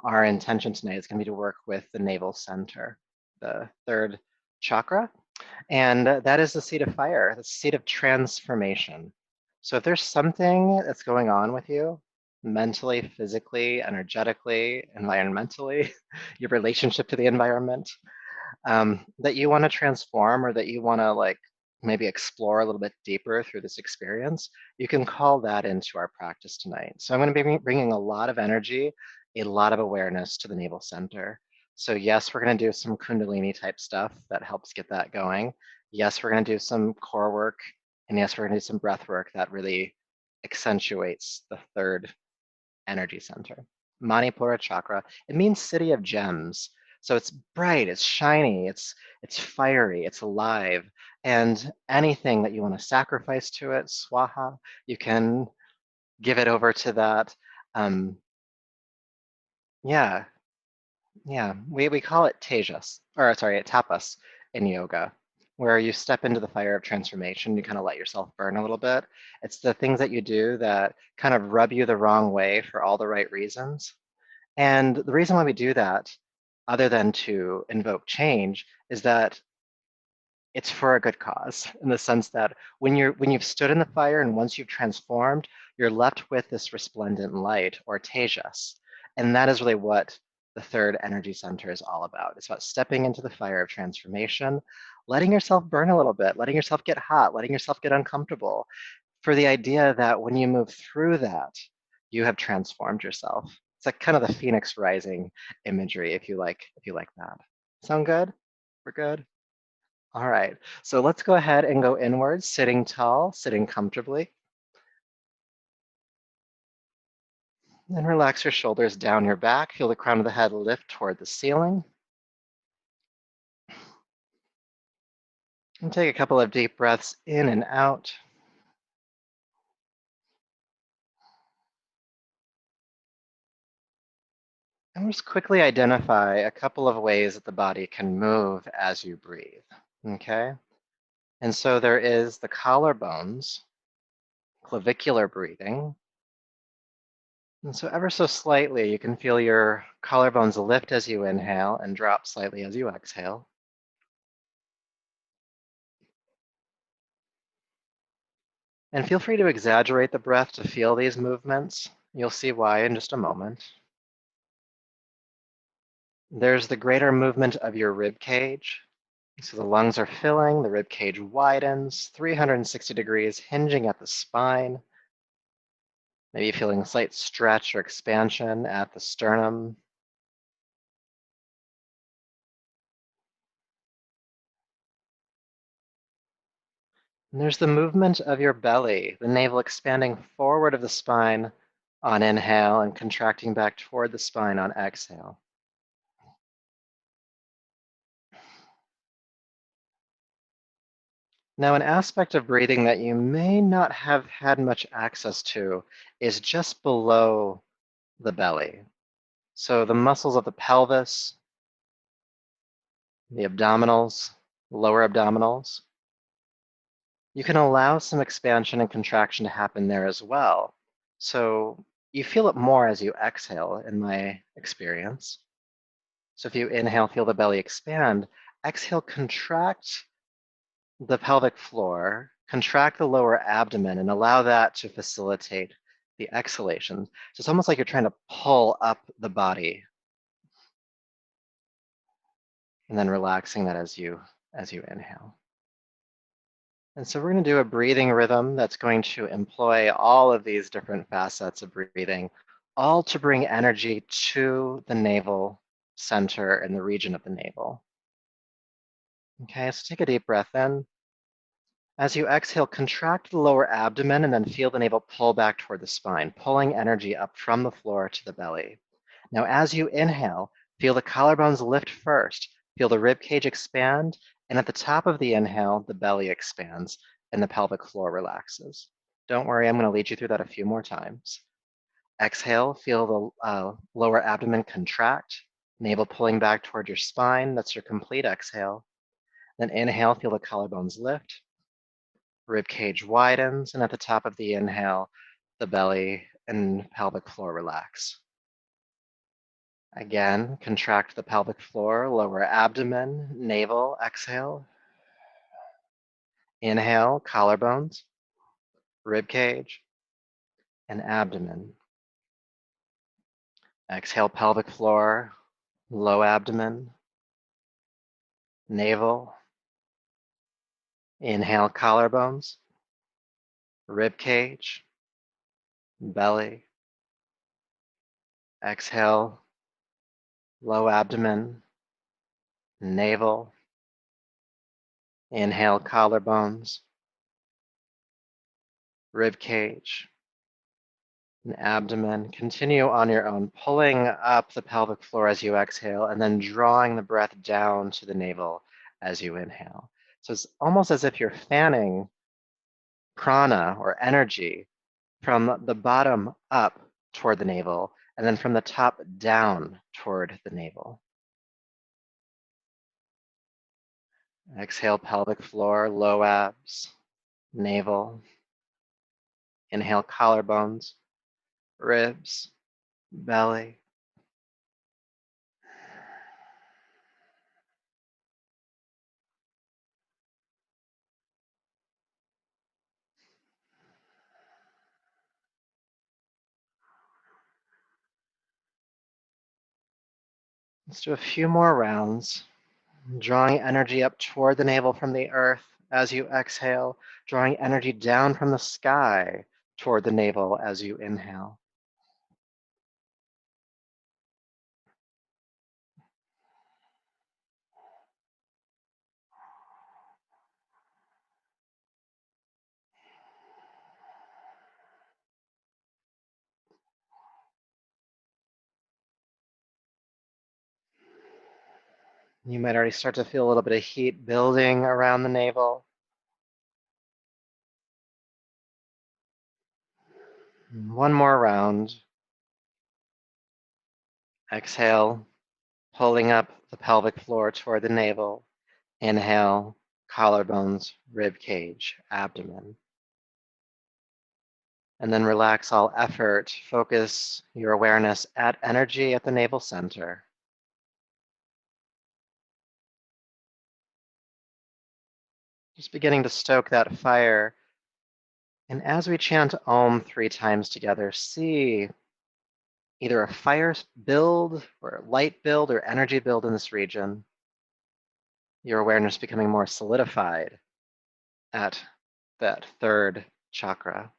Our intention tonight is going to be to work with the navel center, the third chakra, and that is the seat of fire, the seat of transformation. So if there's something that's going on with you, mentally, physically, energetically, environmentally, your relationship to the environment, that you want to transform or that you want to like maybe explore a little bit deeper through this experience, you can call that into our practice tonight. So I'm going to be bringing a lot of energy, a lot of awareness to the navel center. So yes, we're going to do some Kundalini type stuff that helps get that going. Yes, we're going to do some core work. And yes, we're going to do some breath work that really accentuates the third energy center. Manipura chakra, it means city of gems. So it's bright, it's shiny, it's fiery, it's alive. And anything that you want to sacrifice to it, swaha, you can give it over to that. Um, yeah, yeah. We call it tejas, or sorry, tapas in yoga, where you step into the fire of transformation, you kind of let yourself burn a little bit. It's the things that you do that kind of rub you the wrong way for all the right reasons. And the reason why we do that, other than to invoke change, is that it's for a good cause, in the sense that when you've stood in the fire and once you've transformed, you're left with this resplendent light or tejas. And that is really what the third energy center is all about. It's about stepping into the fire of transformation, letting yourself burn a little bit, letting yourself get hot, letting yourself get uncomfortable, for the idea that when you move through that, you have transformed yourself. It's like kind of the phoenix rising imagery, if you like that. Sound good? We're good? All right. So let's go ahead and go inwards, sitting tall, sitting comfortably. And relax your shoulders down your back. Feel the crown of the head lift toward the ceiling. And take a couple of deep breaths in and out. And just quickly identify a couple of ways that the body can move as you breathe. Okay? And so there is the collarbones, clavicular breathing. And so ever so slightly, you can feel your collarbones lift as you inhale and drop slightly as you exhale. And feel free to exaggerate the breath to feel these movements. You'll see why in just a moment. There's the greater movement of your rib cage. So the lungs are filling, the rib cage widens, 360 degrees, hinging at the spine. Maybe feeling a slight stretch or expansion at the sternum. And there's the movement of your belly, the navel expanding forward of the spine on inhale and contracting back toward the spine on exhale. Now, an aspect of breathing that you may not have had much access to is just below the belly. So the muscles of the pelvis, the abdominals, lower abdominals, you can allow some expansion and contraction to happen there as well. So you feel it more as you exhale, in my experience. So if you inhale, feel the belly expand, exhale, contract the pelvic floor, contract the lower abdomen, and allow that to facilitate the exhalation. So it's almost like you're trying to pull up the body and then relaxing that as you inhale. And so we're going to do a breathing rhythm that's going to employ all of these different facets of breathing, all to bring energy to the navel center and the region of the navel. Okay, so take a deep breath in. As you exhale, contract the lower abdomen and then feel the navel pull back toward the spine, pulling energy up from the floor to the belly. Now, as you inhale, feel the collarbones lift first, feel the rib cage expand, and at the top of the inhale, the belly expands and the pelvic floor relaxes. Don't worry, I'm going to lead you through that a few more times. Exhale, feel the lower abdomen contract, navel pulling back toward your spine. That's your complete exhale. Then inhale, feel the collarbones lift, rib cage widens, and at the top of the inhale, the belly and pelvic floor relax. Again, contract the pelvic floor, lower abdomen, navel, exhale. Inhale, collarbones, rib cage, and abdomen. Exhale, pelvic floor, low abdomen, navel. Inhale, collarbones, rib cage, belly. Exhale, low abdomen, navel. Inhale, collarbones, rib cage, and abdomen. Continue on your own, pulling up the pelvic floor as you exhale, and then drawing the breath down to the navel as you inhale. So it's almost as if you're fanning prana or energy from the bottom up toward the navel, and then from the top down toward the navel. Exhale, pelvic floor, low abs, navel. Inhale, collarbones, ribs, belly. Let's do a few more rounds, drawing energy up toward the navel from the earth as you exhale, drawing energy down from the sky toward the navel as you inhale. You might already start to feel a little bit of heat building around the navel. One more round. Exhale, pulling up the pelvic floor toward the navel. Inhale, collarbones, rib cage, abdomen. And then relax all effort. Focus your awareness at energy at the navel center. Just beginning to stoke that fire. And as we chant Om 3 times together, see either a fire build or light build or energy build in this region. Your awareness becoming more solidified at that third chakra.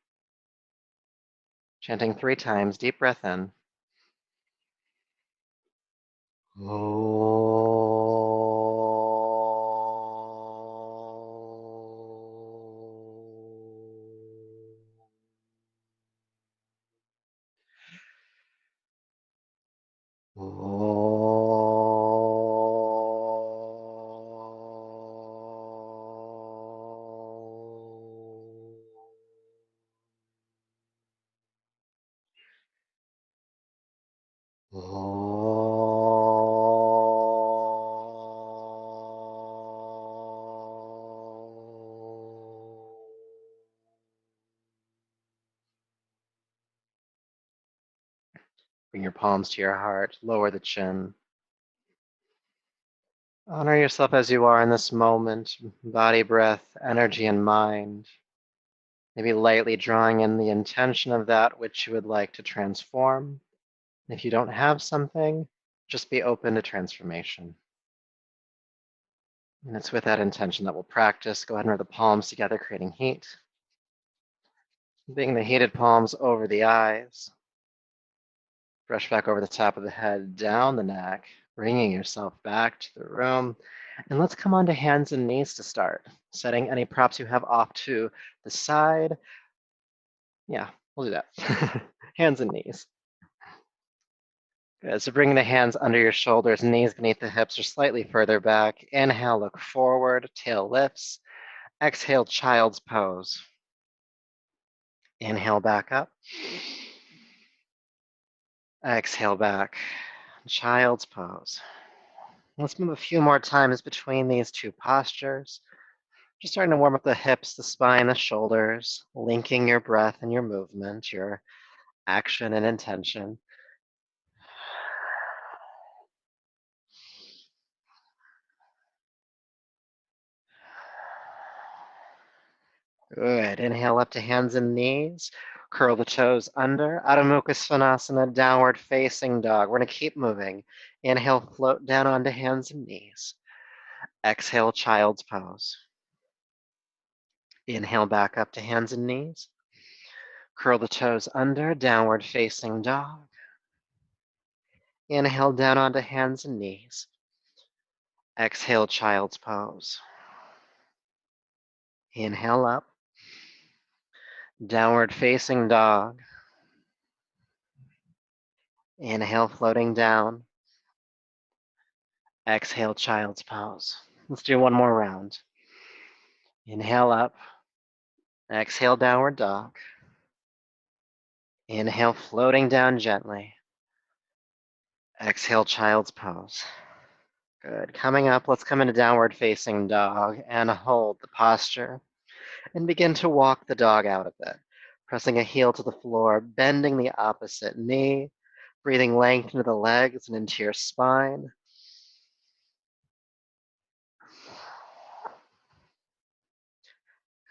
Chanting 3 times, deep breath in. Bring your palms to your heart, lower the chin. Honor yourself as you are in this moment, body, breath, energy, and mind. Maybe lightly drawing in the intention of that which you would like to transform. If you don't have something, just be open to transformation. And it's with that intention that we'll practice. Go ahead and rub the palms together, creating heat. Bring the heated palms over the eyes. Brush back over the top of the head, down the neck, bringing yourself back to the room. And let's come on to hands and knees to start. Setting any props you have off to the side. Yeah, we'll do that. Hands and knees. Good. So bring the hands under your shoulders, knees beneath the hips or slightly further back. Inhale, look forward, tail lifts. Exhale, child's pose. Inhale, back up. Exhale, back. Child's pose. Let's move a few more times between these two postures. Just starting to warm up the hips, the spine, the shoulders, linking your breath and your movement, your action and intention. Good. Inhale up to hands and knees. Curl the toes under. Adho Mukha Svanasana, downward facing dog. We're going to keep moving. Inhale, float down onto hands and knees. Exhale, child's pose. Inhale back up to hands and knees. Curl the toes under, downward facing dog. Inhale down onto hands and knees. Exhale, child's pose. Inhale up. Downward facing dog. Inhale, floating down. Exhale, child's pose. Let's do one more round. Inhale up. Exhale, downward dog. Inhale, floating down gently. Exhale, child's pose. Good. Coming up, let's come into downward facing dog and hold the posture and begin to walk the dog out of it, pressing a heel to the floor, bending the opposite knee, breathing length into the legs and into your spine.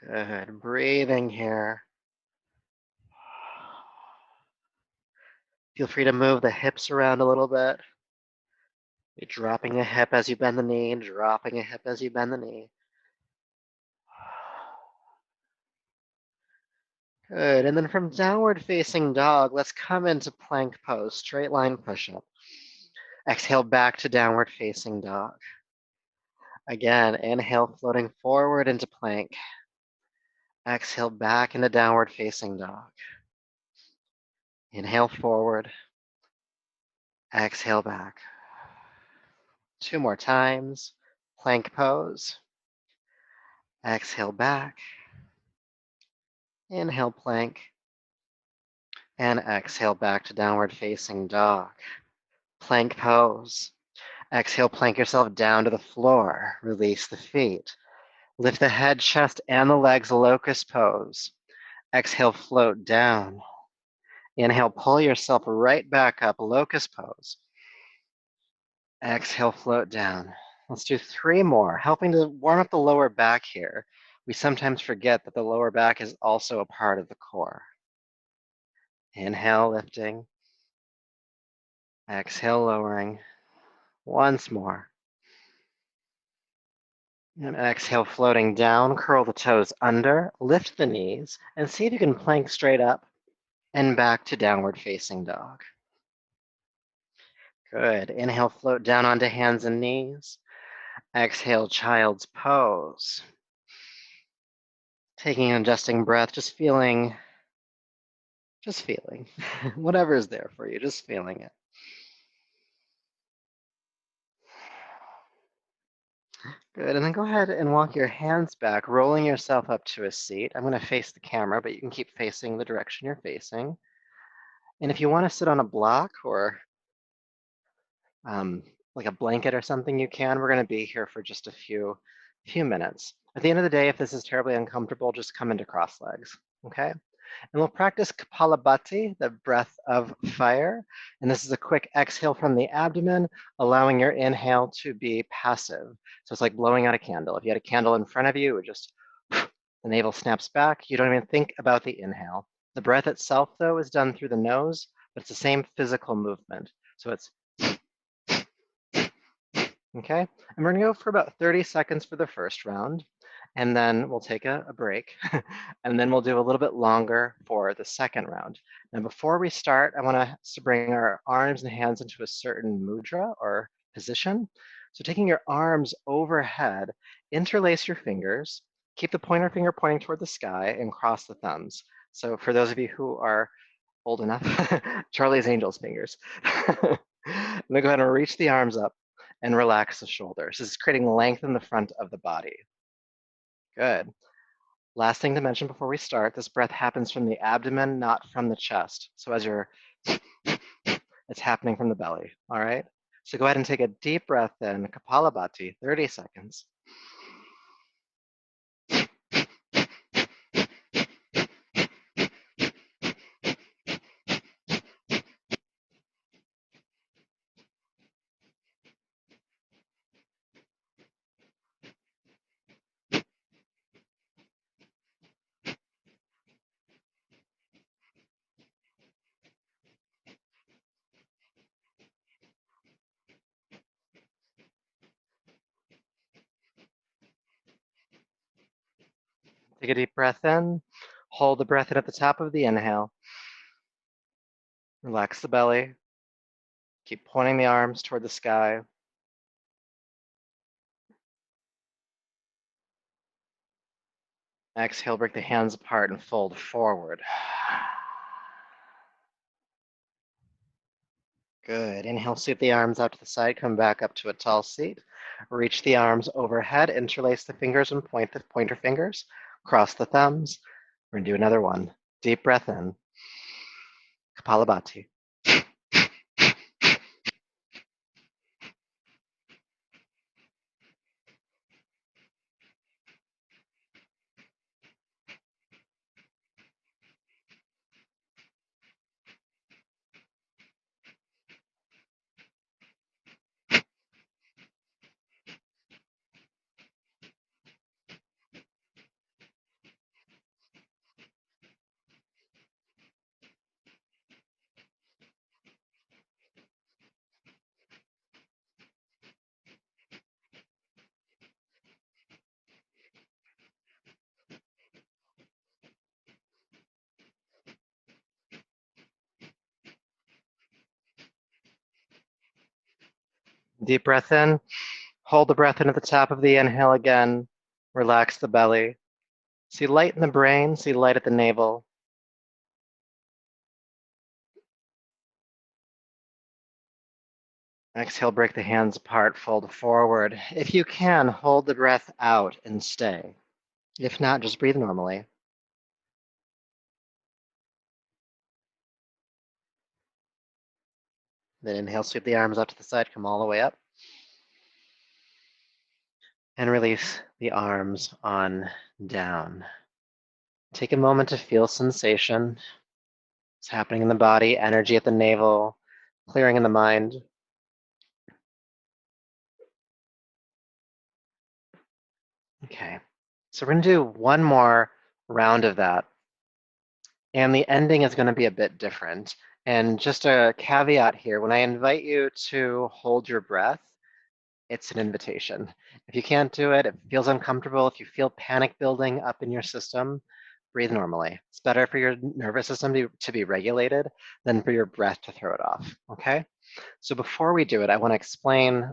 Good. Breathing here. Feel free to move the hips around a little bit. You're dropping a hip as you bend the knee, dropping a hip as you bend the knee. Good. And then from downward facing dog, let's come into plank pose, straight line push-up. Exhale back to downward facing dog. Again, inhale, floating forward into plank. Exhale back into downward facing dog. Inhale forward. Exhale back. 2 more times. Plank pose. Exhale back. Inhale plank. And exhale back to downward facing dog. Plank pose. Exhale, plank yourself down to the floor. Release the feet. Lift the head, chest, and the legs, locust pose. Exhale, float down. Inhale, pull yourself right back up, locust pose. Exhale, float down. Let's do 3 more, helping to warm up the lower back here. We sometimes forget that the lower back is also a part of the core. Inhale, lifting. Exhale, lowering. Once more. And exhale, floating down, curl the toes under, lift the knees, and see if you can plank straight up and back to downward facing dog. Good. Inhale, float down onto hands and knees. Exhale, child's pose. Taking an adjusting breath, just feeling, whatever is there for you, just feeling it. Good, and then go ahead and walk your hands back, rolling yourself up to a seat. I'm gonna face the camera, but you can keep facing the direction you're facing. And if you wanna sit on a block or like a blanket or something, you can. We're gonna be here for just a few minutes. At the end of the day, if this is terribly uncomfortable, just come into cross legs, okay? And we'll practice Kapalabhati, the breath of fire. And this is a quick exhale from the abdomen, allowing your inhale to be passive. So it's like blowing out a candle. If you had a candle in front of you, it would just, the navel snaps back. You don't even think about the inhale. The breath itself, though, is done through the nose, but it's the same physical movement. So it's, okay? And we're gonna go for about 30 seconds for the first round. And then we'll take a break. And then we'll do a little bit longer for the second round. Now, before we start, I want us to bring our arms and hands into a certain mudra or position. So taking your arms overhead, interlace your fingers, keep the pointer finger pointing toward the sky, and cross the thumbs. So for those of you who are old enough, Charlie's Angels fingers. I'm gonna go ahead and reach the arms up and relax the shoulders. This is creating length in the front of the body. Good. Last thing to mention before we start, this breath happens from the abdomen, not from the chest. So as you're, it's happening from the belly, all right? So go ahead and take a deep breath in, Kapalabhati, 30 seconds. Take a deep breath in. Hold the breath in at the top of the inhale. Relax the belly. Keep pointing the arms toward the sky. Exhale, break the hands apart and fold forward. Good. Inhale, sweep the arms out to the side, come back up to a tall seat. Reach the arms overhead, interlace the fingers and point the pointer fingers. Cross the thumbs. We're gonna do another one. Deep breath in. Kapalabhati. Deep breath in. Hold the breath in at the top of the inhale again. Relax the belly. See light in the brain, see light at the navel. Exhale, break the hands apart, fold forward. If you can, hold the breath out and stay. If not, just breathe normally. Then inhale, sweep the arms out to the side, come all the way up. And release the arms on down. Take a moment to feel sensation. What's happening in the body, energy at the navel, clearing in the mind. Okay, so we're gonna do one more round of that. And the ending is gonna be a bit different. And just a caveat here, when I invite you to hold your breath, it's an invitation. If you can't do it, if it feels uncomfortable, if you feel panic building up in your system, breathe normally. It's better for your nervous system to be regulated than for your breath to throw it off, okay? So before we do it, I wanna explain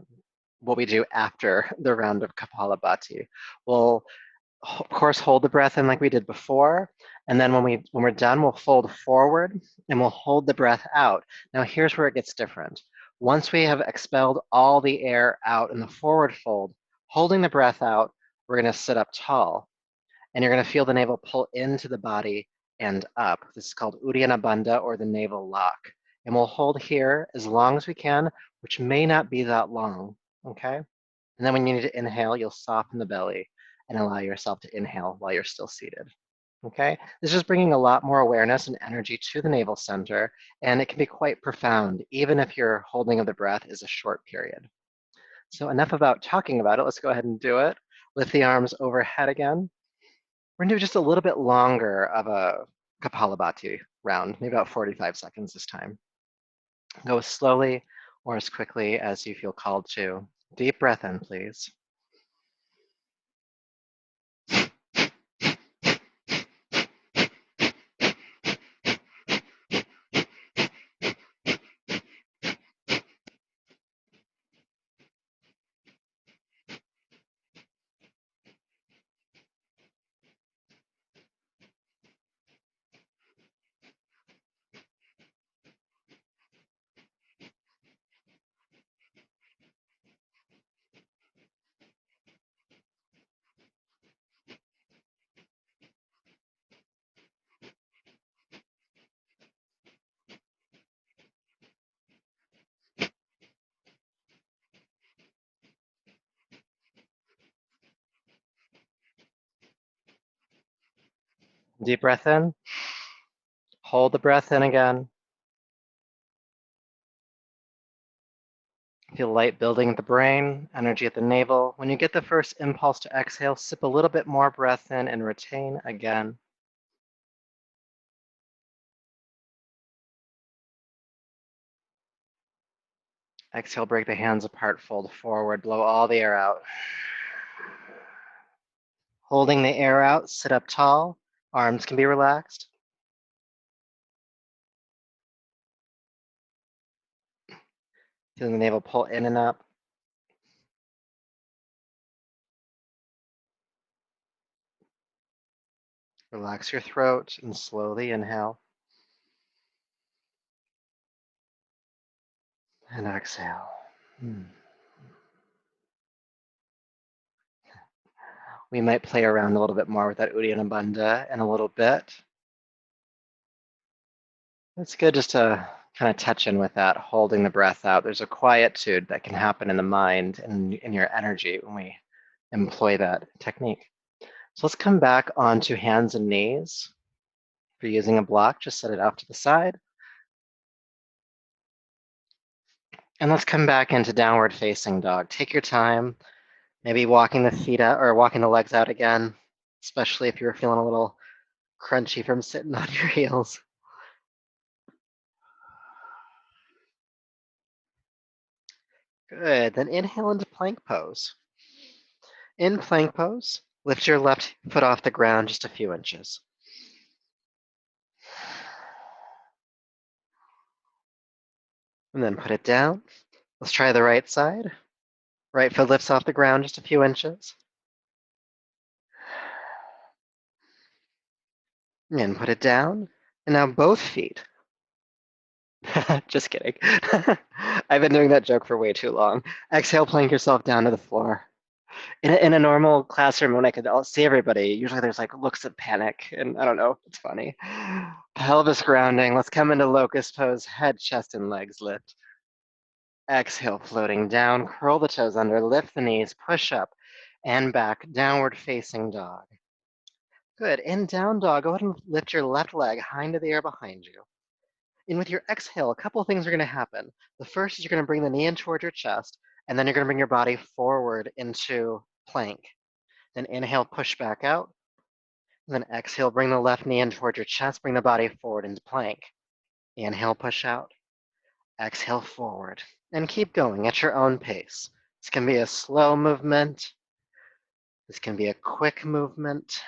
what we do after the round of Kapalabhati. We'll, of course, hold the breath in like we did before, and then when we're done, we'll fold forward and we'll hold the breath out. Now here's where it gets different. Once we have expelled all the air out in the forward fold, holding the breath out, we're gonna sit up tall. And you're gonna feel the navel pull into the body and up. This is called Uddiyana Bandha, or the navel lock. And we'll hold here as long as we can, which may not be that long, okay? And then when you need to inhale, you'll soften the belly and allow yourself to inhale while you're still seated. Okay, this is bringing a lot more awareness and energy to the navel center, and it can be quite profound, even if your holding of the breath is a short period. So enough about talking about it. Let's go ahead and do it. Lift the arms overhead again. We're gonna do just a little bit longer of a Kapalabhati round, maybe about 45 seconds this time. Go as slowly or as quickly as you feel called to. Deep breath in, please. Deep breath in. Hold the breath in again. Feel light building at the brain, energy at the navel. When you get the first impulse to exhale, sip a little bit more breath in and retain again. Exhale, break the hands apart, fold forward, blow all the air out. Holding the air out, sit up tall. Arms can be relaxed. Feeling the navel pull in and up. Relax your throat and slowly inhale. And exhale. We might play around a little bit more with that Uddiyana Bandha in a little bit. It's good just to kind of touch in with that, holding the breath out. There's a quietude that can happen in the mind and in your energy when we employ that technique. So let's come back onto hands and knees. If you're using a block, just set it off to the side. And let's come back into downward facing dog. Take your time, maybe walking the feet out or walking the legs out again, especially if you're feeling a little crunchy from sitting on your heels. Good, then inhale into plank pose. In plank pose, lift your left foot off the ground just a few inches. And then put it down. Let's try the right side. Right foot lifts off the ground just a few inches. And put it down. And now both feet. Just kidding. I've been doing that joke for way too long. Exhale, plank yourself down to the floor. In a normal classroom, when I'll see everybody, usually there's like looks of panic, and I don't know, it's funny. Pelvis grounding. Let's come into locust pose, head, chest, and legs lift. Exhale, floating down, curl the toes under, lift the knees, push up and back, downward facing dog. Good. In down dog, go ahead and lift your left leg high into the air behind you. And with your exhale, a couple of things are going to happen. The first is you're going to bring the knee in towards your chest, and then you're going to bring your body forward into plank. Then inhale, push back out. And then exhale, bring the left knee in towards your chest, bring the body forward into plank. Inhale, push out. Exhale, forward. And keep going at your own pace. This can be a slow movement. This can be a quick movement.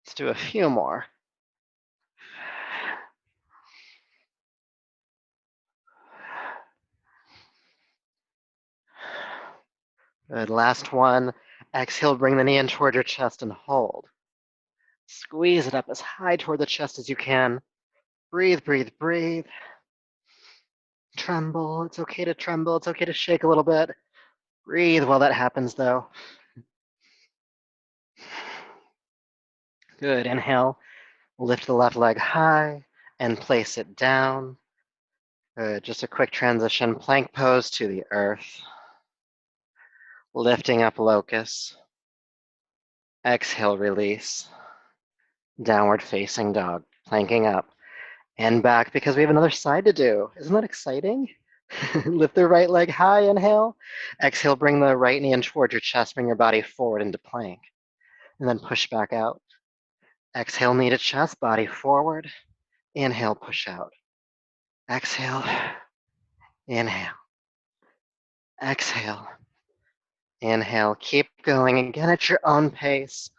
Let's do a few more. Good, last one. Exhale, bring the knee in toward your chest and hold. Squeeze it up as high toward the chest as you can. Breathe, breathe, breathe. Tremble, it's okay to tremble. It's okay to shake a little bit. Breathe while that happens though. Good, inhale. Lift the left leg high and place it down. Good, just a quick transition. Plank pose to the earth. Lifting up locust. Exhale, release. Downward facing dog. Planking up and back because we have another side to do. Isn't that exciting? Lift the right leg high, inhale. Exhale, bring the right knee in towards your chest. Bring your body forward into plank. And then push back out. Exhale, knee to chest, body forward. Inhale, push out. Exhale. Inhale. Exhale. Inhale. Keep going again at your own pace.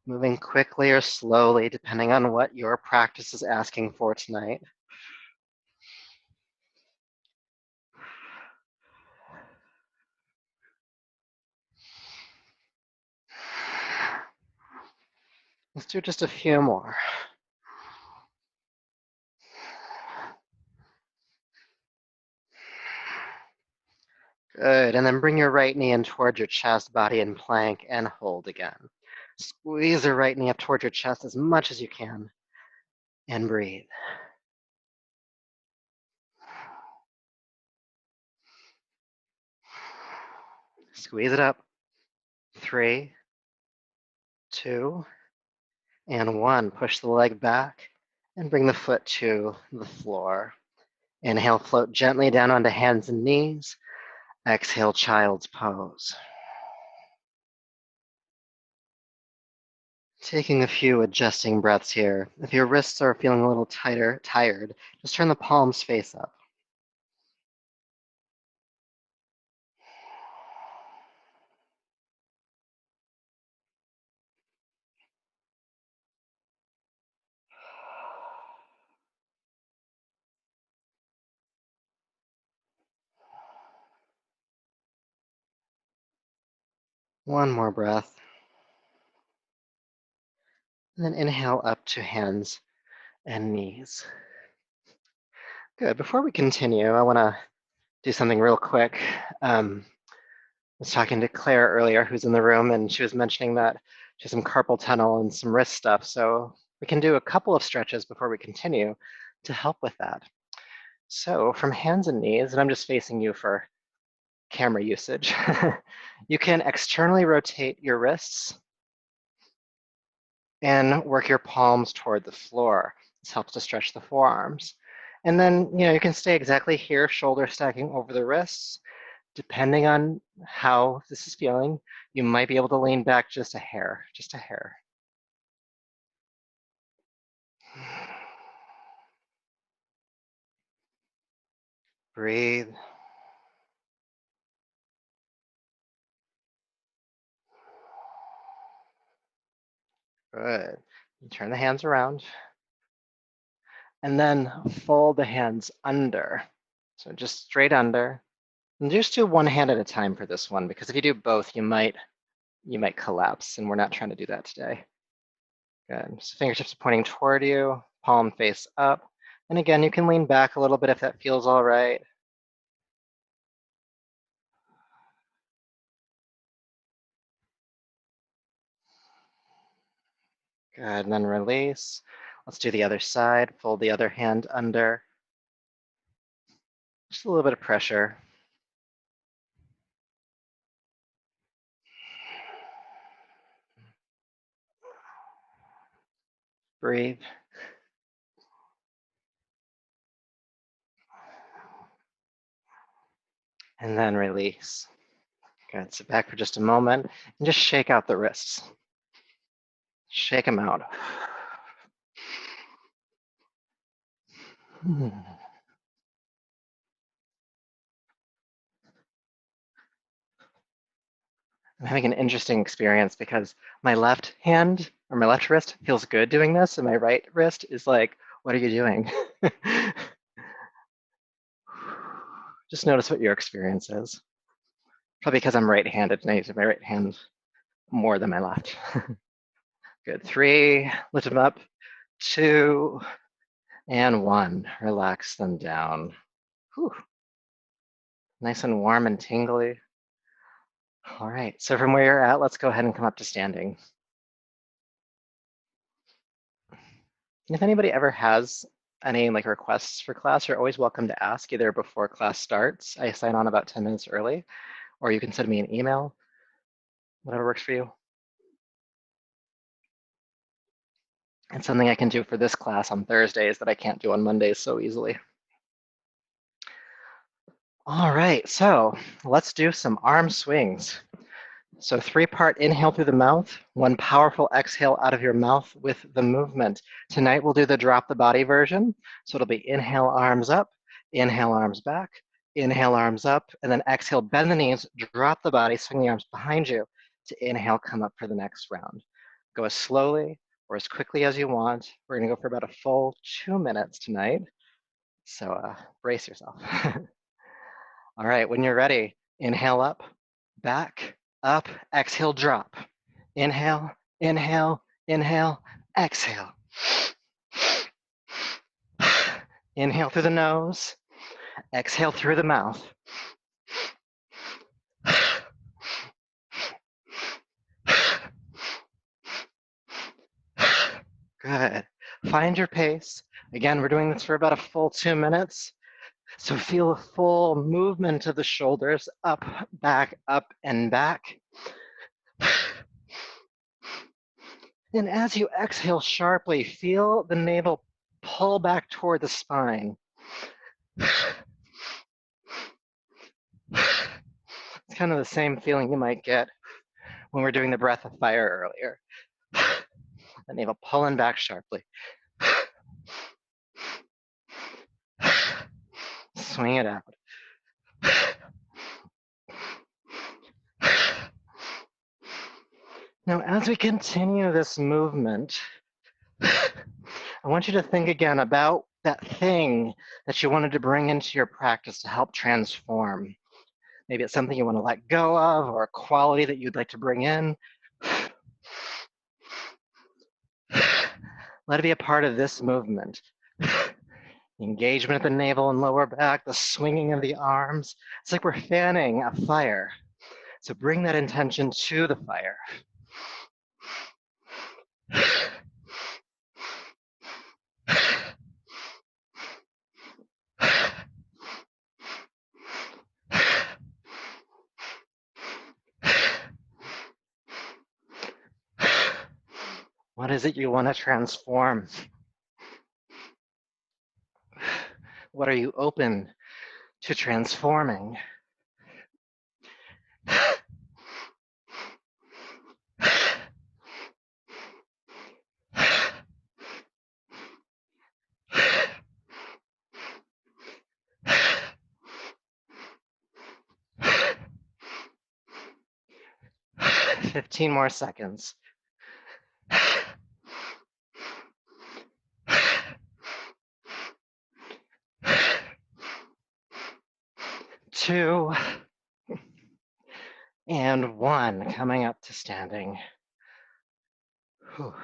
Moving quickly or slowly, depending on what your practice is asking for tonight. Let's do just a few more. Good, and then bring your right knee in towards your chest, body in plank, and hold again. Squeeze the right knee up towards your chest as much as you can, and breathe. Squeeze it up. 3, 2, and 1. Push the leg back and bring the foot to the floor. Inhale, float gently down onto hands and knees. Exhale, child's pose. Taking a few adjusting breaths here. If your wrists are feeling a little tired, just turn the palms face up. One more breath. And then inhale up to hands and knees. Good. Before we continue, I want to do something real quick. I was talking to Claire earlier, who's in the room, and she was mentioning that she has some carpal tunnel and some wrist stuff. So we can do a couple of stretches before we continue to help with that. So from hands and knees, and I'm just facing you for camera usage, you can externally rotate your wrists and work your palms toward the floor. This helps to stretch the forearms. And then, you can stay exactly here, shoulder stacking over the wrists. Depending on how this is feeling, you might be able to lean back just a hair, just a hair. Breathe. Good. Turn the hands around. And then fold the hands under. So just straight under. And just do one hand at a time for this one, because if you do both, you might collapse, and we're not trying to do that today. Good. So fingertips are pointing toward you, palm face up. And again, you can lean back a little bit if that feels all right. Good, and then release. Let's do the other side. Fold the other hand under. Just a little bit of pressure. Breathe. And then release. Good, sit back for just a moment and just shake out the wrists. Shake them out. I'm having an interesting experience because my left hand or my left wrist feels good doing this, and my right wrist is like, what are you doing? Just notice what your experience is. Probably because I'm right-handed and I use my right hand more than my left. Good. 3, lift them up. 2, and 1. Relax them down. Whew. Nice and warm and tingly. All right, so from where you're at, let's go ahead and come up to standing. And if anybody ever has any requests for class, you're always welcome to ask either before class starts. I sign on about 10 minutes early, or you can send me an email, whatever works for you. And something I can do for this class on Thursdays that I can't do on Mondays so easily. All right, so let's do some arm swings. So 3-part inhale through the mouth, 1 powerful exhale out of your mouth with the movement. Tonight we'll do the drop the body version. So it'll be inhale, arms up, inhale, arms back, inhale, arms up, and then exhale, bend the knees, drop the body, swing the arms behind you to inhale, come up for the next round. Go as slowly or as quickly as you want. We're gonna go for about a full 2 minutes tonight. So brace yourself. All right, when you're ready, inhale up, back, up, exhale, drop. Inhale, inhale, inhale, exhale. Inhale through the nose, exhale through the mouth. Good. Find your pace. Again, we're doing this for about a full 2 minutes. So feel a full movement of the shoulders, up, and back. And as you exhale sharply, feel the navel pull back toward the spine. It's kind of the same feeling you might get when we're doing the breath of fire earlier. The navel pulling back sharply. Swing it out. Now, as we continue this movement, I want you to think again about that thing that you wanted to bring into your practice to help transform. Maybe it's something you want to let go of or a quality that you'd like to bring in. Let it be a part of this movement. The engagement at the navel and lower back, the swinging of the arms. It's like we're fanning a fire. So bring that intention to the fire. What is it you want to transform? What are you open to transforming? 15 more seconds. 2 and 1, coming up to standing. Whew.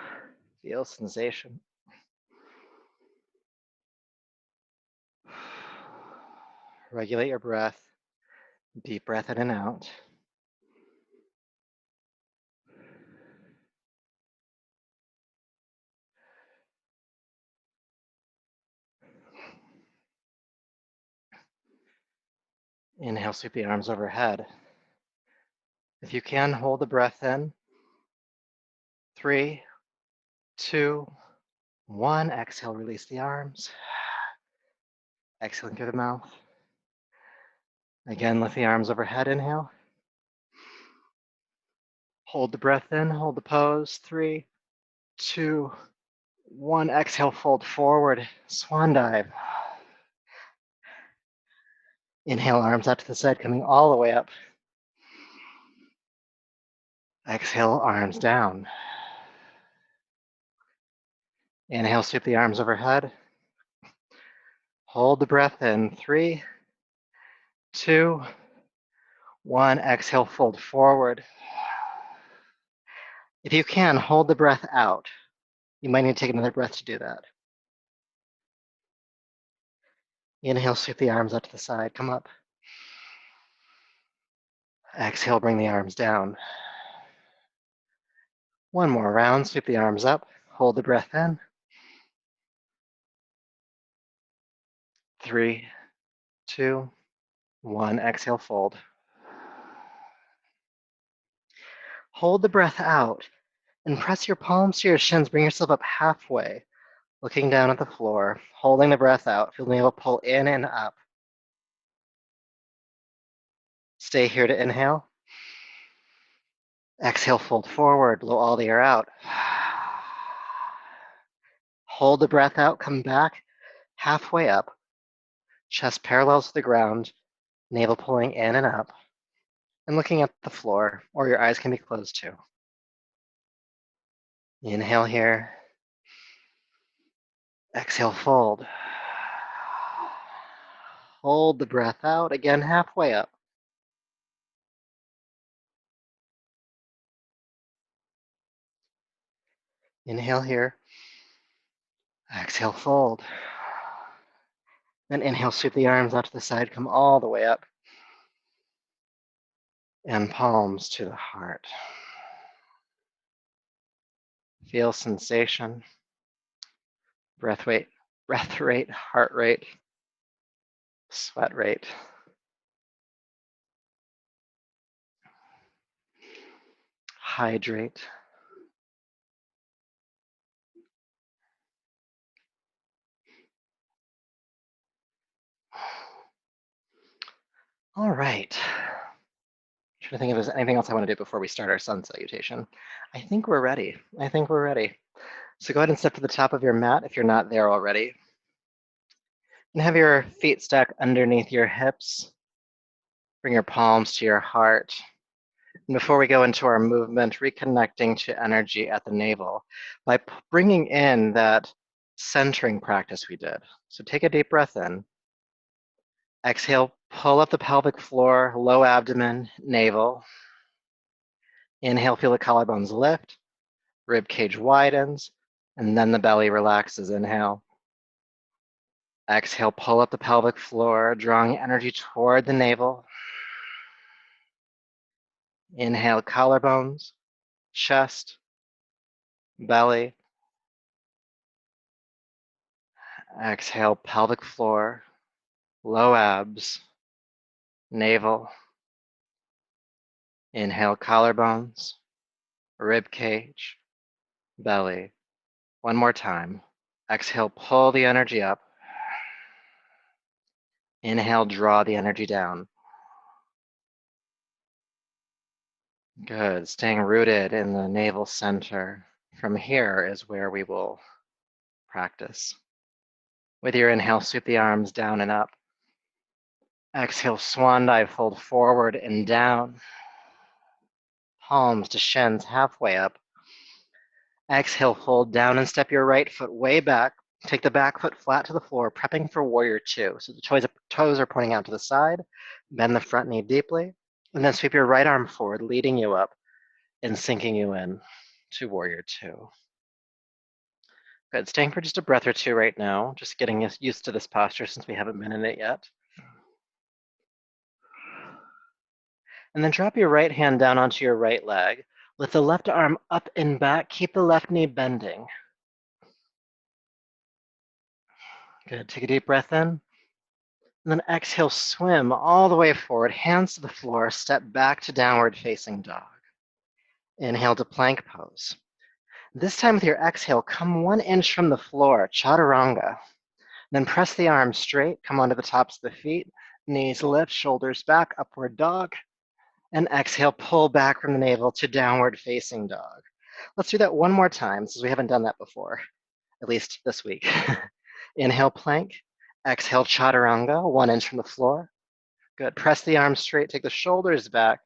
Feel sensation. Regulate your breath. Deep breath in and out. Inhale, sweep the arms overhead. If you can, hold the breath in. 3, 2, 1. Exhale, release the arms. Exhaling through the mouth. Again, lift the arms overhead. Inhale. Hold the breath in, hold the pose. 3, 2, 1. Exhale, fold forward. Swan dive. Inhale, arms out to the side, coming all the way up. Exhale, arms down. Inhale, sweep the arms overhead. Hold the breath in. 3, 2, 1. Exhale, fold forward. If you can, hold the breath out. You might need to take another breath to do that. Inhale, sweep the arms out to the side, come up. Exhale, bring the arms down. One more round, sweep the arms up, hold the breath in. 3, 2, 1. Exhale, fold. Hold the breath out and press your palms to your shins. Bring yourself up halfway, looking down at the floor, holding the breath out. Feel the navel pull in and up. Stay here to inhale. Exhale, fold forward, blow all the air out. Hold the breath out, come back, halfway up. Chest parallels to the ground, navel pulling in and up, and looking at the floor, or your eyes can be closed too. Inhale here. Exhale, fold. Hold the breath out, again, halfway up. Inhale here. Exhale, fold. Then inhale, sweep the arms out to the side, come all the way up. And palms to the heart. Feel sensation, breath rate, heart rate, sweat rate. Hydrate. All right. Trying to think if there's anything else I want to do before we start our sun salutation. I think we're ready. So go ahead and step to the top of your mat if you're not there already. And have your feet stacked underneath your hips. Bring your palms to your heart. And before we go into our movement, reconnecting to energy at the navel by bringing in that centering practice we did. So take a deep breath in. Exhale, pull up the pelvic floor, low abdomen, navel. Inhale, feel the collarbones lift, rib cage widens, and then the belly relaxes. Inhale. Exhale, pull up the pelvic floor, drawing energy toward the navel. Inhale, collarbones, chest, belly. Exhale, pelvic floor, low abs, navel. Inhale, collarbones, rib cage, belly. One more time. Exhale, pull the energy up. Inhale, draw the energy down. Good. Staying rooted in the navel center. From here is where we will practice. With your inhale, sweep the arms down and up. Exhale, swan dive, fold forward and down. Palms to shins, halfway up. Exhale, fold down and step your right foot way back. Take the back foot flat to the floor, prepping for warrior two. So the toes are pointing out to the side. Bend the front knee deeply. And then sweep your right arm forward, leading you up and sinking you in to warrior two. Good. Staying for just a breath or two right now, just getting used to this posture since we haven't been in it yet. And then drop your right hand down onto your right leg. Lift the left arm up and back. Keep the left knee bending. Good. Take a deep breath in. And then exhale, swim all the way forward, hands to the floor, step back to downward facing dog. Inhale to plank pose. This time with your exhale, come 1 inch from the floor, chaturanga. Then press the arms straight, come onto the tops of the feet, knees lift, shoulders back, upward dog. And exhale, pull back from the navel to downward facing dog. Let's do that one more time since we haven't done that before, at least this week. Inhale, plank. Exhale, chaturanga, 1 inch from the floor. Good. Press the arms straight, take the shoulders back,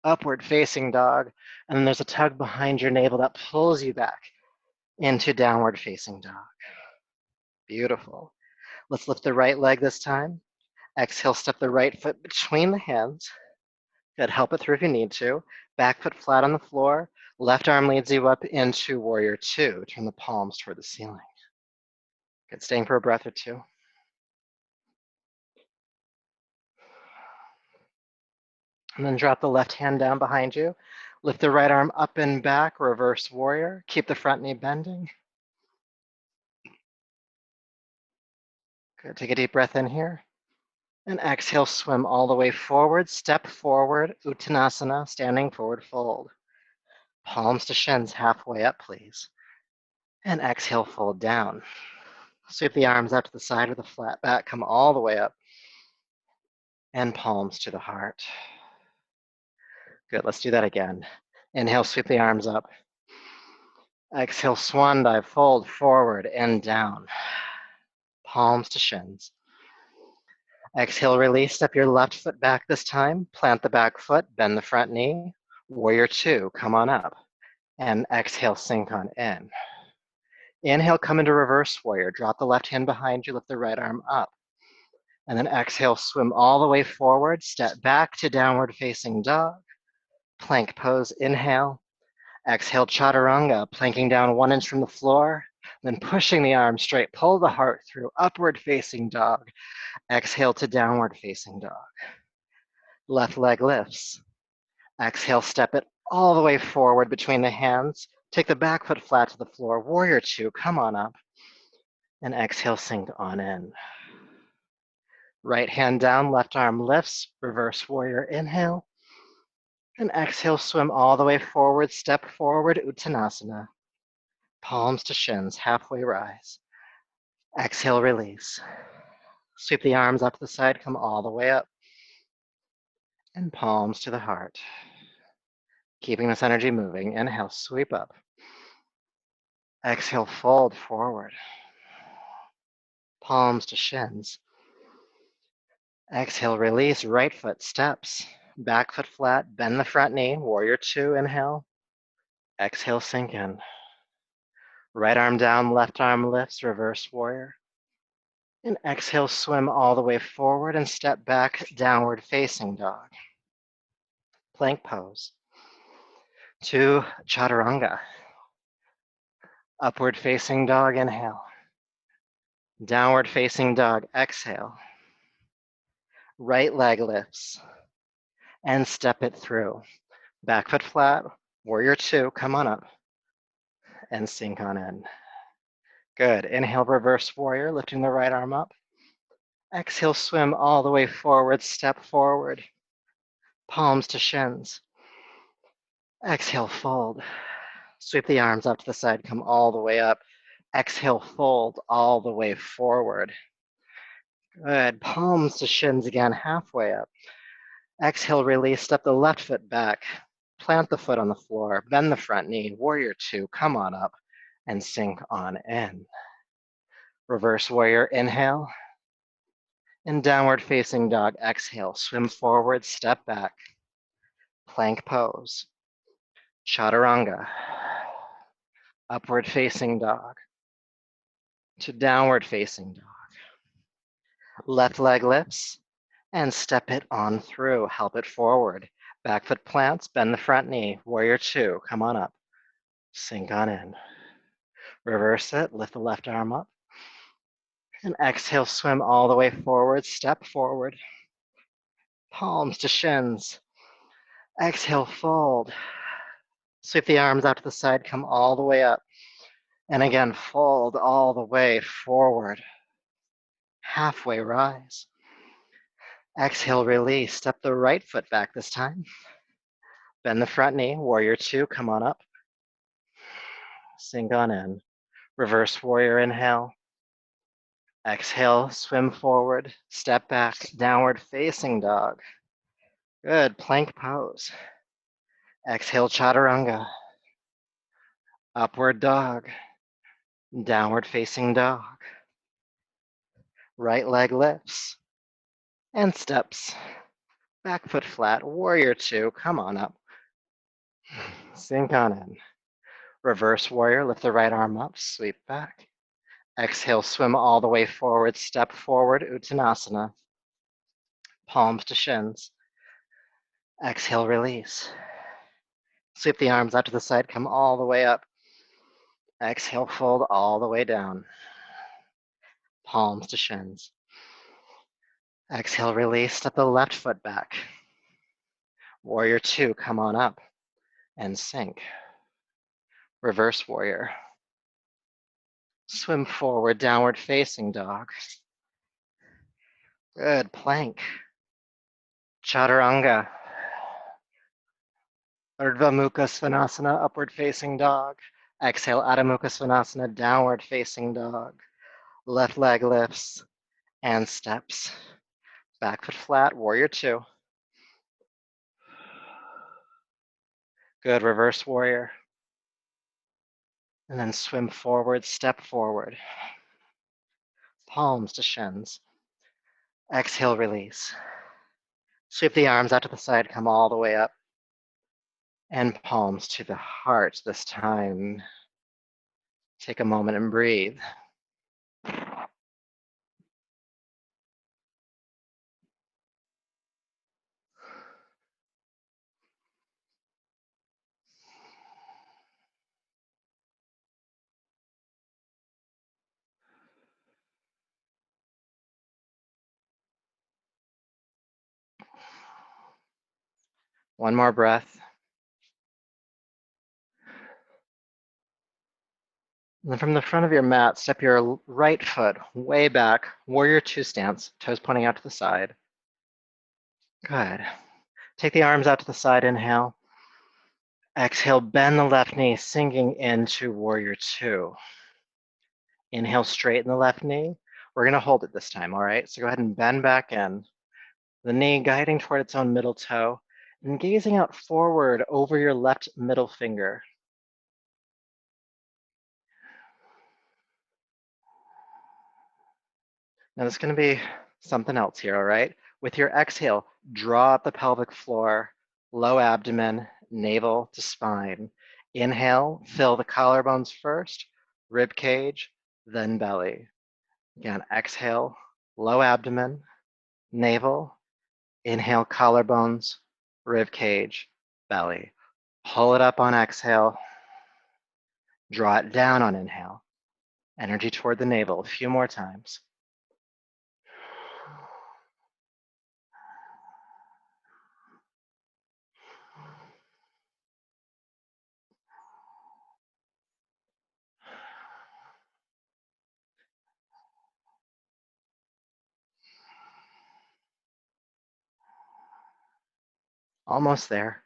upward facing dog. And then there's a tug behind your navel that pulls you back into downward facing dog. Beautiful. Let's lift the right leg this time. Exhale, step the right foot between the hands. Good. Help it through if you need to. Back foot flat on the floor. Left arm leads you up into warrior two. Turn the palms toward the ceiling. Good. Staying for a breath or two. And then drop the left hand down behind you. Lift the right arm up and back, reverse warrior. Keep the front knee bending. Good. Take a deep breath in here. And exhale, swim all the way forward. Step forward, Uttanasana, standing forward fold. Palms to shins, halfway up, please. And exhale, fold down. Sweep the arms out to the side of the flat back, come all the way up. And palms to the heart. Good, let's do that again. Inhale, sweep the arms up. Exhale, swan dive, fold forward and down. Palms to shins. Exhale, release, step your left foot back this time. Plant the back foot, bend the front knee. Warrior two, come on up. And exhale, sink on in. Inhale, come into reverse warrior. Drop the left hand behind you, lift the right arm up. And then exhale, swim all the way forward, step back to downward facing dog. Plank pose, inhale. Exhale, chaturanga, planking down 1 inch from the floor. Then pushing the arms straight, pull the heart through, upward facing dog. Exhale to downward facing dog. Left leg lifts. Exhale, step it all the way forward between the hands. Take the back foot flat to the floor. Warrior two, come on up. And exhale, sink on in. Right hand down, left arm lifts. Reverse warrior, inhale. And exhale, swim all the way forward. Step forward, Uttanasana. Palms to shins, halfway rise. Exhale, release. Sweep the arms up to the side, come all the way up. And palms to the heart. Keeping this energy moving. Inhale, sweep up. Exhale, fold forward. Palms to shins. Exhale, release, right foot steps. Back foot flat, bend the front knee, warrior two, inhale. Exhale, sink in. Right arm down, left arm lifts, reverse warrior. And exhale, swim all the way forward and step back, downward facing dog. Plank pose. To chaturanga. Upward facing dog, inhale. Downward facing dog, exhale. Right leg lifts. And step it through. Back foot flat, warrior two, come on up. And sink on in. Good. Inhale, reverse warrior, lifting the right arm up. Exhale, swim all the way forward, step forward. Palms to shins. Exhale, fold. Sweep the arms up to the side, come all the way up. Exhale, fold all the way forward. Good. Palms to shins again, halfway up. Exhale, release, step the left foot back. Plant the foot on the floor, bend the front knee, warrior two, come on up and sink on in. Reverse warrior, inhale. And downward facing dog, exhale, swim forward, step back. Plank pose. Chaturanga. Upward facing dog. To downward facing dog. Left leg lifts and step it on through. Help it forward. Back foot plants, bend the front knee. Warrior two, come on up. Sink on in. Reverse it, lift the left arm up. And exhale, swim all the way forward, step forward. Palms to shins. Exhale, fold. Sweep the arms out to the side, come all the way up. And again, fold all the way forward. Halfway rise. Exhale, release. Step the right foot back this time. Bend the front knee, warrior two, come on up. Sink on in. Reverse warrior, inhale. Exhale, swim forward, step back, downward facing dog. Good, plank pose. Exhale, chaturanga. Upward dog. Downward facing dog. Right leg lifts and steps. Back foot flat, warrior two, come on up. Sink on in. Reverse warrior, lift the right arm up, sweep back. Exhale, swim all the way forward, step forward, Uttanasana. Palms to shins. Exhale, release. Sweep the arms out to the side, come all the way up. Exhale, fold all the way down. Palms to shins. Exhale, release, step the left foot back. Warrior two, come on up and sink. Reverse warrior. Swim forward, downward facing dog. Good, plank. Chaturanga. Urdhva Mukha Svanasana, upward facing dog. Exhale, Adho Mukha Svanasana, downward facing dog. Left leg lifts and steps. Back foot flat, warrior two. Good, reverse warrior. And then swim forward, step forward. Palms to shins. Exhale, release. Sweep the arms out to the side, come all the way up. And palms to the heart this time. Take a moment and breathe. One more breath. And then from the front of your mat, step your right foot way back, warrior two stance, toes pointing out to the side. Good. Take the arms out to the side, inhale. Exhale, bend the left knee, sinking into warrior two. Inhale, straighten the left knee. We're gonna hold it this time, all right? So go ahead and bend back in. The knee guiding toward its own middle toe and gazing out forward over your left middle finger. Now there's going to be something else here, all right? With your exhale, draw up the pelvic floor, low abdomen, navel to spine. Inhale, fill the collarbones first, rib cage, then belly. Again, exhale, low abdomen, navel. Inhale, collarbones, rib cage, belly. Pull it up on exhale. Draw it down on inhale. Energy toward the navel a few more times. Almost there.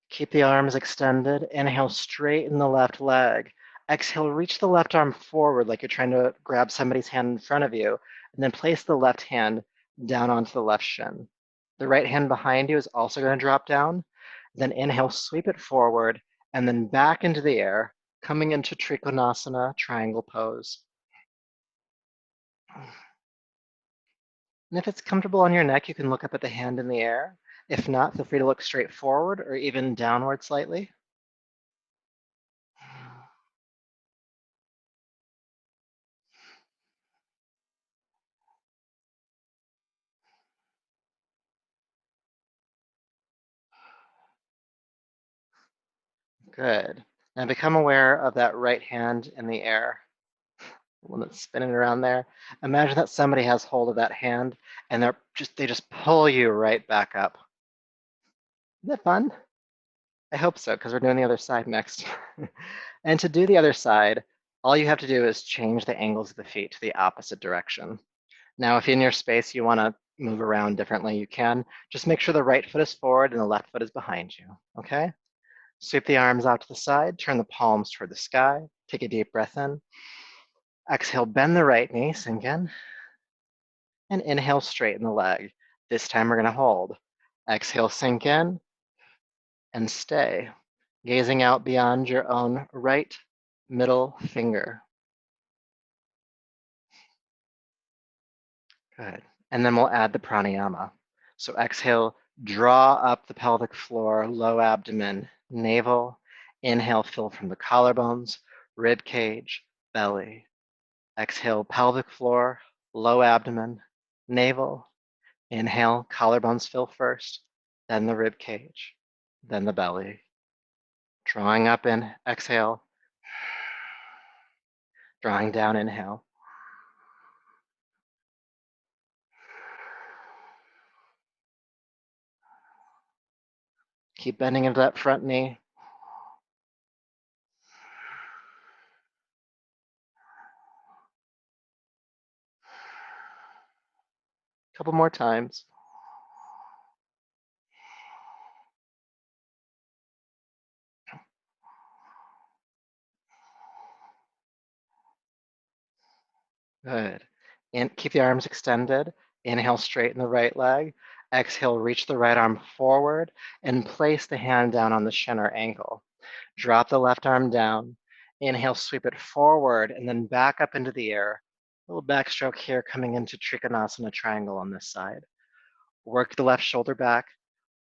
Keep the arms extended. Inhale, straighten the left leg. Exhale, reach the left arm forward like you're trying to grab somebody's hand in front of you, and then place the left hand down onto the left shin. The right hand behind you is also going to drop down. Then inhale, sweep it forward, and then back into the air, coming into Trikonasana, triangle pose. And if it's comfortable on your neck, you can look up at the hand in the air. If not, feel free to look straight forward or even downward slightly. Good. Now become aware of that right hand in the air, the one that's spinning around there. Imagine that somebody has hold of that hand and they just pull you right back up. Isn't that fun? I hope so, because we're doing the other side next. And to do the other side, all you have to do is change the angles of the feet to the opposite direction. Now, if in your space you want to move around differently, you can. Just make sure the right foot is forward and the left foot is behind you, okay? Sweep the arms out to the side, turn the palms toward the sky, take a deep breath in. Exhale, bend the right knee, sink in, and inhale, straighten the leg. This time we're gonna hold. Exhale, sink in, and stay, gazing out beyond your own right middle finger. Good. And then we'll add the pranayama. So exhale, draw up the pelvic floor, low abdomen, navel. Inhale, fill from the collarbones, rib cage, belly. Exhale, pelvic floor, low abdomen, navel. Inhale, collarbones fill first, then the rib cage, then the belly. Drawing up in, exhale. Drawing down, inhale. Keep bending into that front knee. A couple more times. Good. And keep the arms extended. Inhale, straighten the right leg. Exhale, reach the right arm forward and place the hand down on the shin or ankle. Drop the left arm down. Inhale, sweep it forward and then back up into the air. A little backstroke here coming into Trikonasana triangle on this side. Work the left shoulder back.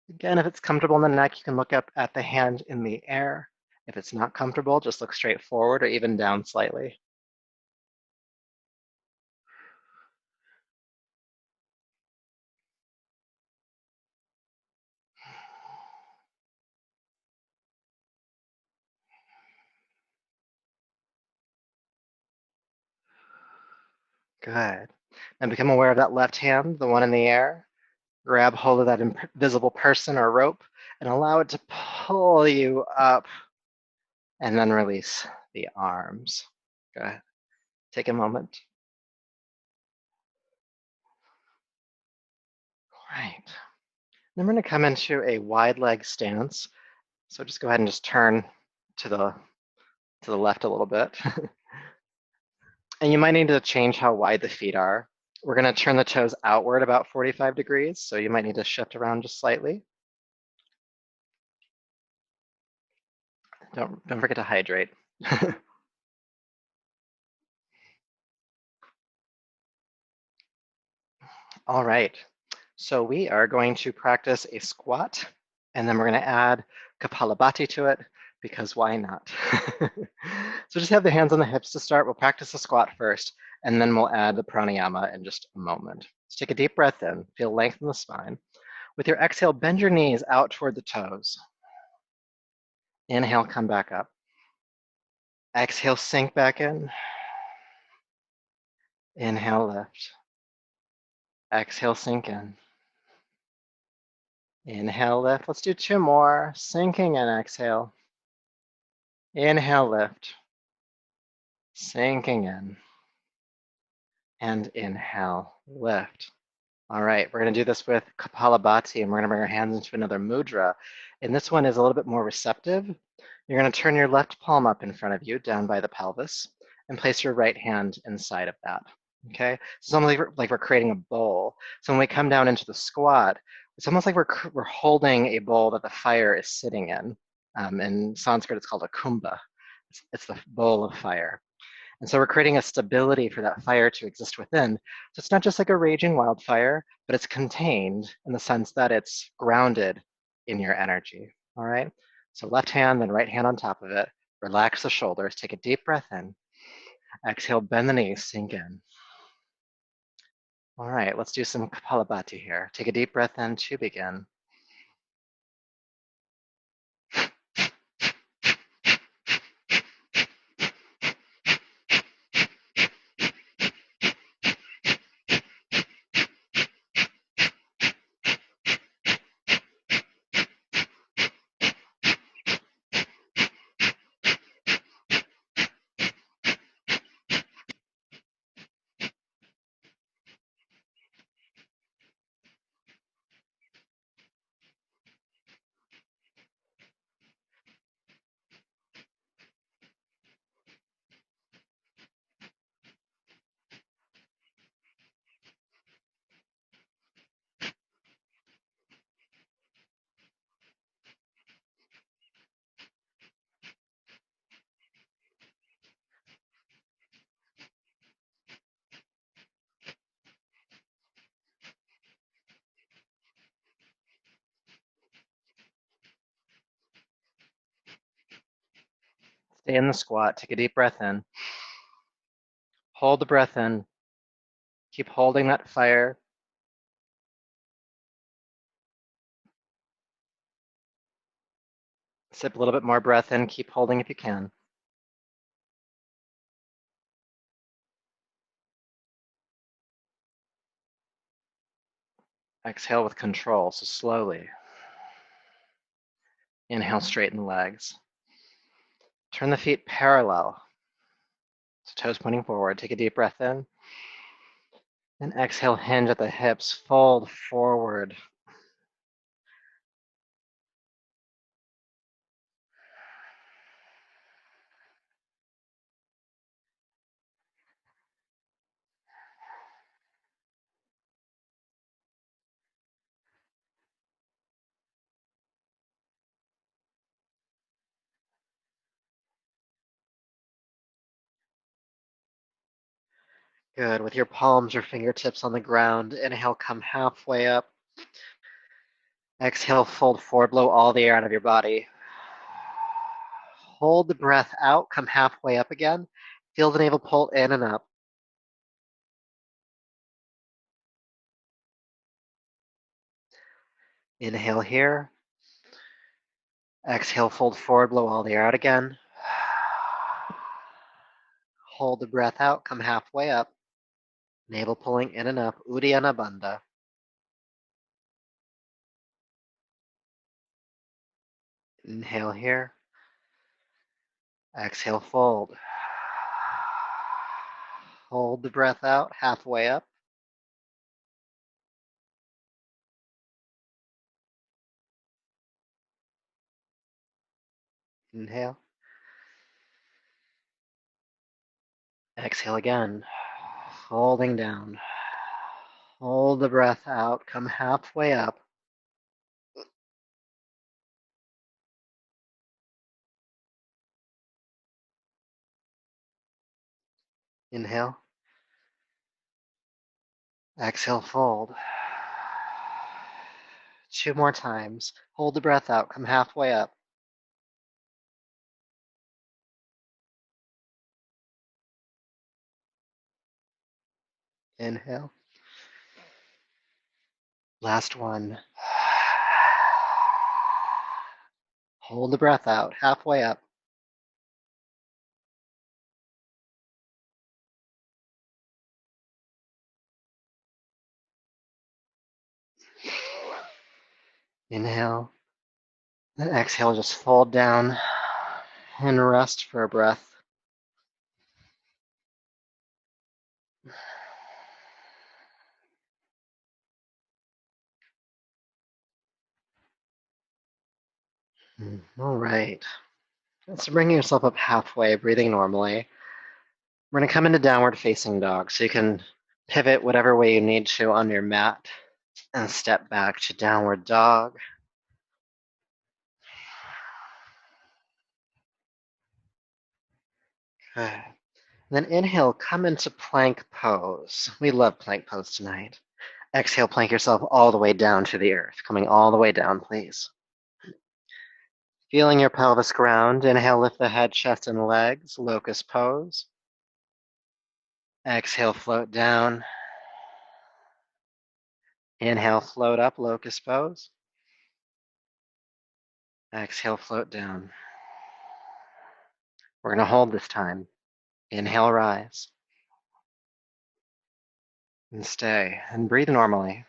Again, if it's comfortable in the neck, you can look up at the hand in the air. If it's not comfortable, just look straight forward or even down slightly. Good. And become aware of that left hand, the one in the air. Grab hold of that invisible person or rope and allow it to pull you up and then release the arms. Go ahead. Take a moment. All right. Then we're going to come into a wide leg stance. So just go ahead and just turn to the left a little bit. And you might need to change how wide the feet are. We're going to turn the toes outward about 45 degrees, so you might need to shift around just slightly. Don't forget to hydrate. All right. So we are going to practice a squat, and then we're going to add Kapalabhati to it, because why not? So just have the hands on the hips to start. We'll practice the squat first, and then we'll add the pranayama in just a moment. So take a deep breath in, feel length in the spine. With your exhale, bend your knees out toward the toes. Inhale, come back up. Exhale, sink back in. Inhale, lift. Exhale, sink in. Inhale, lift. Let's do two more. Sinking in, exhale. Inhale, lift. Sinking in. And inhale, lift. All right, we're going to do this with Kapalabhati, and we're going to bring our hands into another mudra. And this one is a little bit more receptive. You're going to turn your left palm up in front of you, down by the pelvis, and place your right hand inside of that. Okay, so it's almost like we're creating a bowl. So when we come down into the squat, it's almost like we're holding a bowl that the fire is sitting in. In Sanskrit, it's called a kumbha. It's the bowl of fire. And so we're creating a stability for that fire to exist within. So it's not just like a raging wildfire, but it's contained in the sense that it's grounded in your energy. All right. So left hand, then right hand on top of it. Relax the shoulders. Take a deep breath in. Exhale, bend the knees, sink in. All right, let's do some Kapalabhati here. Take a deep breath in to begin. Stay in the squat. Take a deep breath in. Hold the breath in. Keep holding that fire. Sip a little bit more breath in. Keep holding if you can. Exhale with control, so slowly. Inhale, straighten the legs. Turn the feet parallel. So toes pointing forward. Take a deep breath in. And exhale, hinge at the hips, fold forward. Good. With your palms or fingertips on the ground, inhale, come halfway up. Exhale, fold forward, blow all the air out of your body. Hold the breath out, come halfway up again. Feel the navel pull in and up. Inhale here. Exhale, fold forward, blow all the air out again. Hold the breath out, come halfway up. Navel pulling in and up, Uddiyana Bandha. Inhale here. Exhale, fold. Hold the breath out, halfway up. Inhale. Exhale again. Holding down. Hold the breath out, come halfway up. Inhale. Exhale, fold. 2 more times. Hold the breath out. Come halfway up. Inhale. Last one. Hold the breath out. Halfway up. Inhale. And exhale, just fold down and rest for a breath. All right. So bringing yourself up halfway, breathing normally. We're going to come into downward facing dog. So you can pivot whatever way you need to on your mat and step back to downward dog. Good. Then inhale, come into plank pose. We love plank pose tonight. Exhale, plank yourself all the way down to the earth. Coming all the way down, please. Feeling your pelvis ground. Inhale, lift the head, chest, and legs. Locust pose. Exhale, float down. Inhale, float up, locust pose. Exhale, float down. We're going to hold this time. Inhale, rise. And stay. And breathe normally.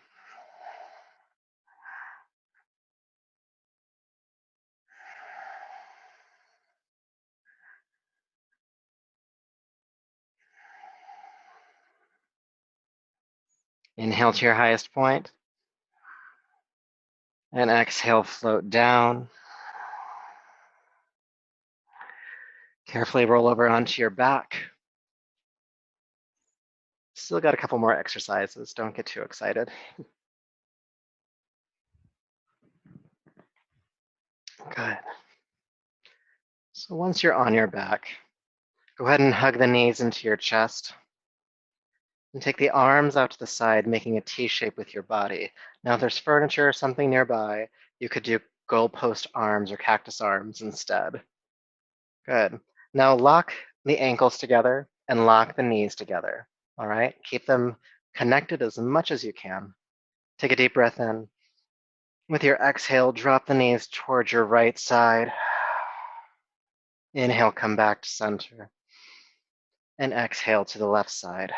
Inhale to your highest point. And exhale, float down. Carefully roll over onto your back. Still got a couple more exercises. Don't get too excited. Good. So once you're on your back, go ahead and hug the knees into your chest. And take the arms out to the side, making a T shape with your body. Now, if there's furniture or something nearby, you could do goalpost arms or cactus arms instead. Good. Now lock the ankles together and lock the knees together. All right? Keep them connected as much as you can. Take a deep breath in. With your exhale, drop the knees towards your right side. Inhale, come back to center. And exhale to the left side.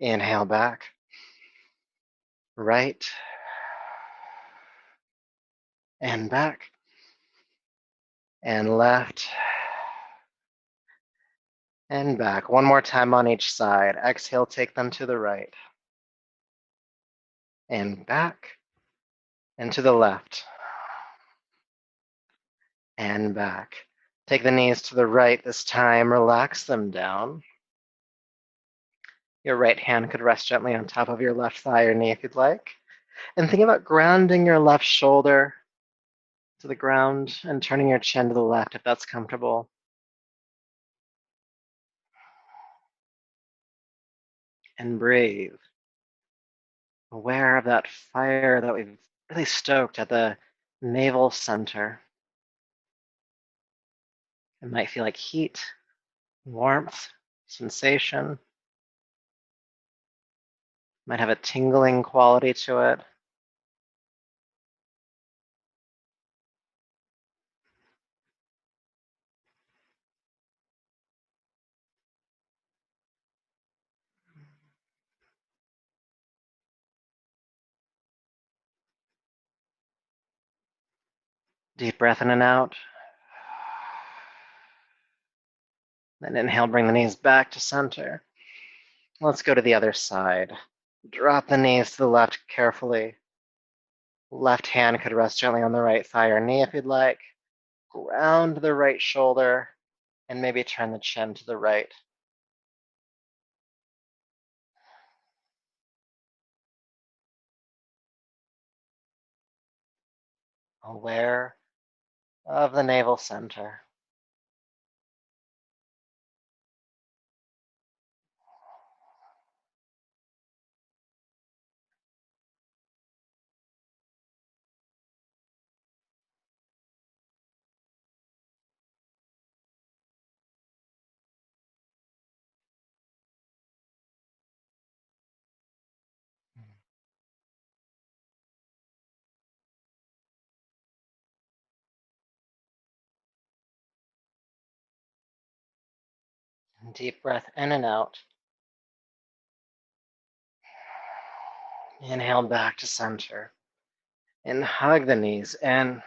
Inhale back. Right. And back. And left. And back. One more time on each side. Exhale, take them to the right. And back. And to the left. And back. Take the knees to the right this time. Relax them down. Your right hand could rest gently on top of your left thigh or knee if you'd like. And think about grounding your left shoulder to the ground and turning your chin to the left if that's comfortable. And breathe. Aware of that fire that we've really stoked at the navel center. It might feel like heat, warmth, sensation. Might have a tingling quality to it. Deep breath in and out. Then inhale, bring the knees back to center. Let's go to the other side. Drop the knees to the left carefully. Left hand could rest gently on the right thigh or knee if you'd like. Ground the right shoulder and maybe turn the chin to the right. Aware of the navel center. Deep breath in and out. Inhale back to center. And hug the knees in.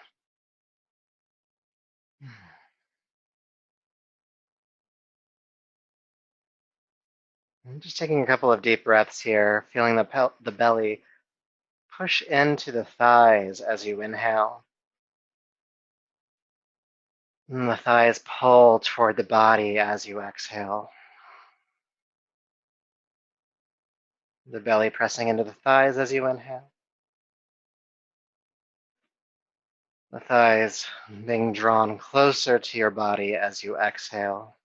And just taking a couple of deep breaths here, feeling the belly push into the thighs as you inhale. And the thighs pull toward the body as you exhale. The belly pressing into the thighs as you inhale. The thighs being drawn closer to your body as you exhale.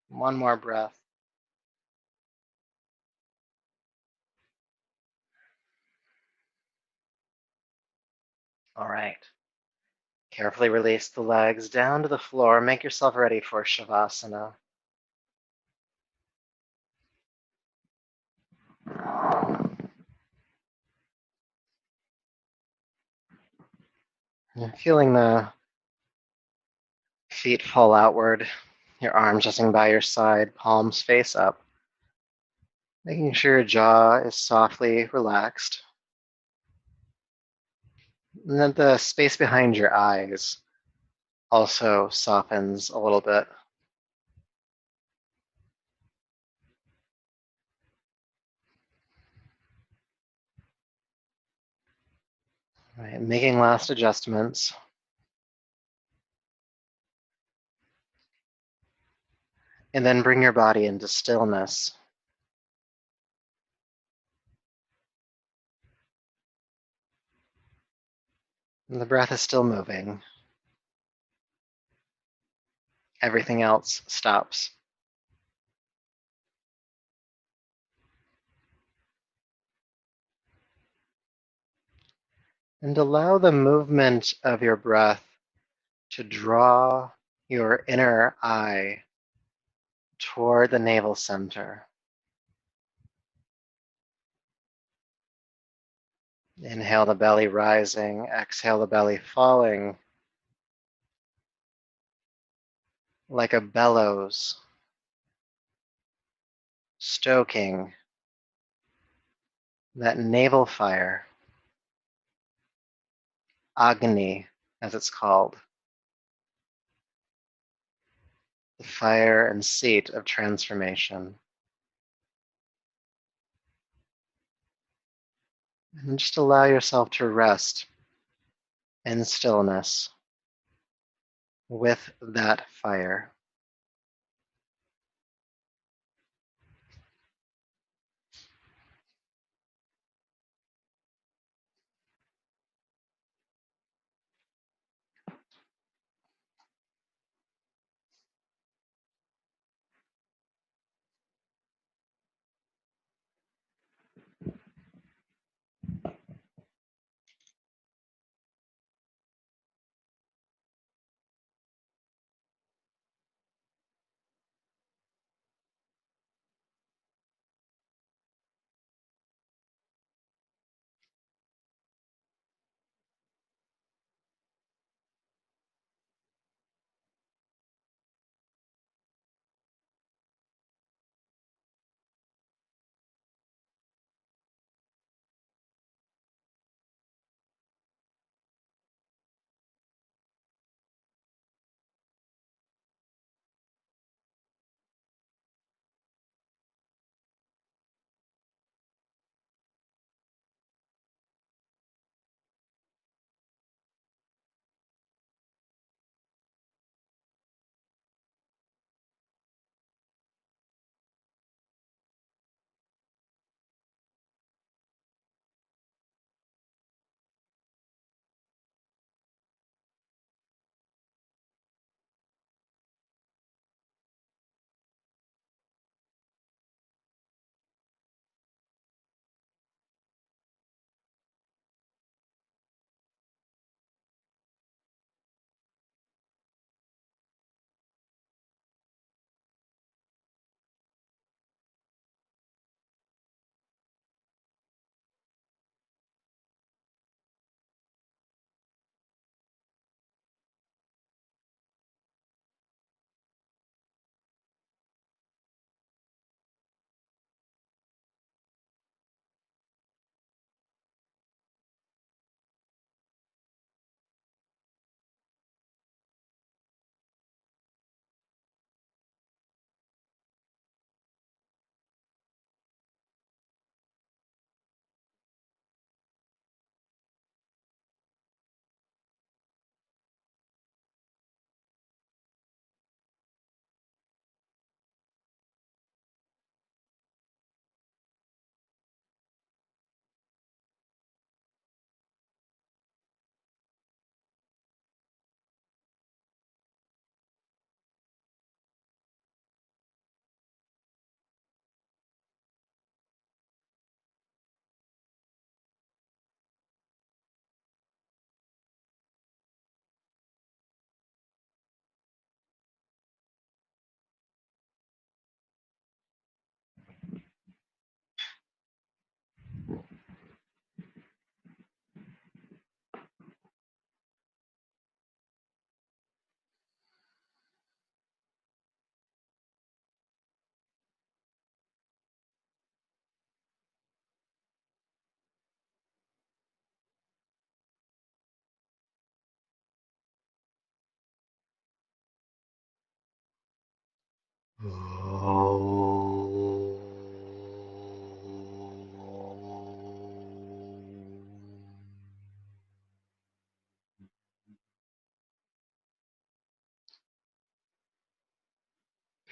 One more breath. All right. Carefully release the legs down to the floor. Make yourself ready for Shavasana. And feeling the feet fall outward, your arms resting by your side, palms face up. Making sure your jaw is softly relaxed. And that the space behind your eyes also softens a little bit. All right, making last adjustments. And then bring your body into stillness. And the breath is still moving. Everything else stops. And allow the movement of your breath to draw your inner eye toward the navel center. Inhale the belly rising, exhale the belly falling like a bellows, stoking that navel fire, Agni as it's called, the fire and seat of transformation. And just allow yourself to rest in stillness with that fire.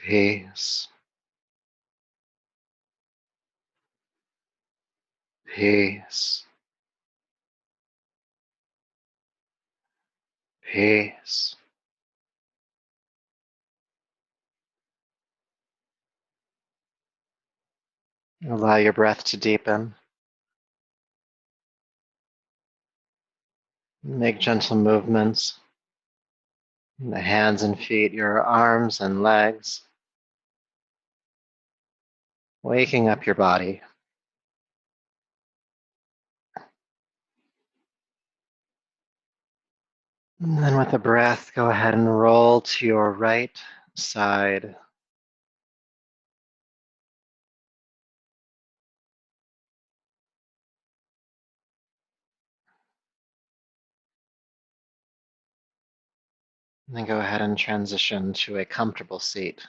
Peace, peace, peace. Allow your breath to deepen. Make gentle movements in the hands and feet, your arms and legs, waking up your body. And then with the breath, go ahead and roll to your right side. And then go ahead and transition to a comfortable seat.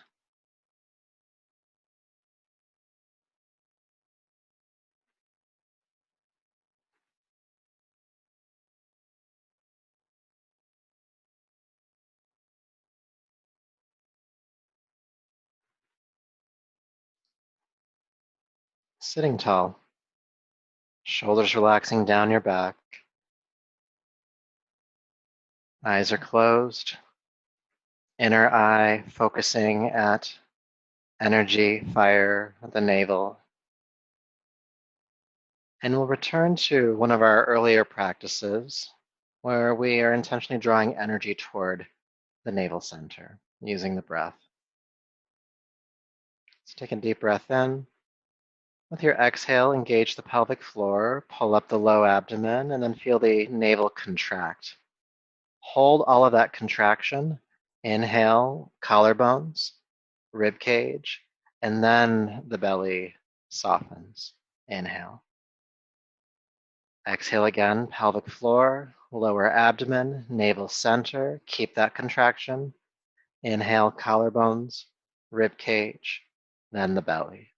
Sitting tall, shoulders relaxing down your back. Eyes are closed. Inner eye focusing at energy, fire, the navel. And we'll return to one of our earlier practices where we are intentionally drawing energy toward the navel center using the breath. So take a deep breath in. With your exhale, engage the pelvic floor, pull up the low abdomen, and then feel the navel contract. Hold all of that contraction. Inhale, collarbones, rib cage, and then the belly softens. Inhale. Exhale again, pelvic floor, lower abdomen, navel center. Keep that contraction. Inhale, collarbones, rib cage, then the belly.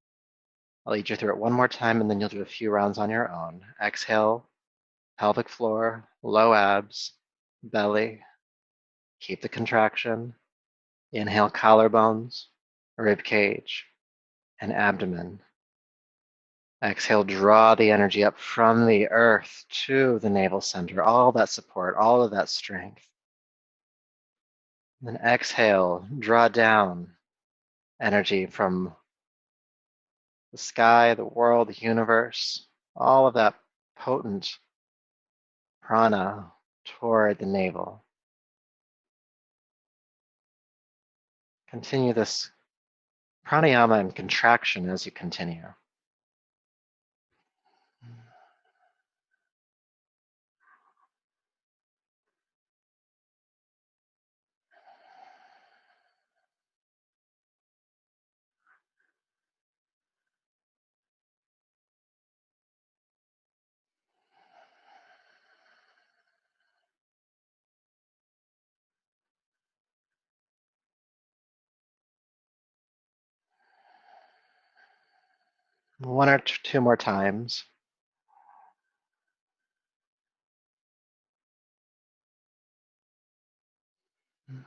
I'll lead you through it one more time, and then you'll do a few rounds on your own. Exhale, pelvic floor, low abs, belly. Keep the contraction. Inhale, collarbones, rib cage, and abdomen. Exhale, draw the energy up from the earth to the navel center, all that support, all of that strength. Then exhale, draw down energy from the sky, the world, the universe, all of that potent prana toward the navel. Continue this pranayama and contraction as you continue. One or two more times. And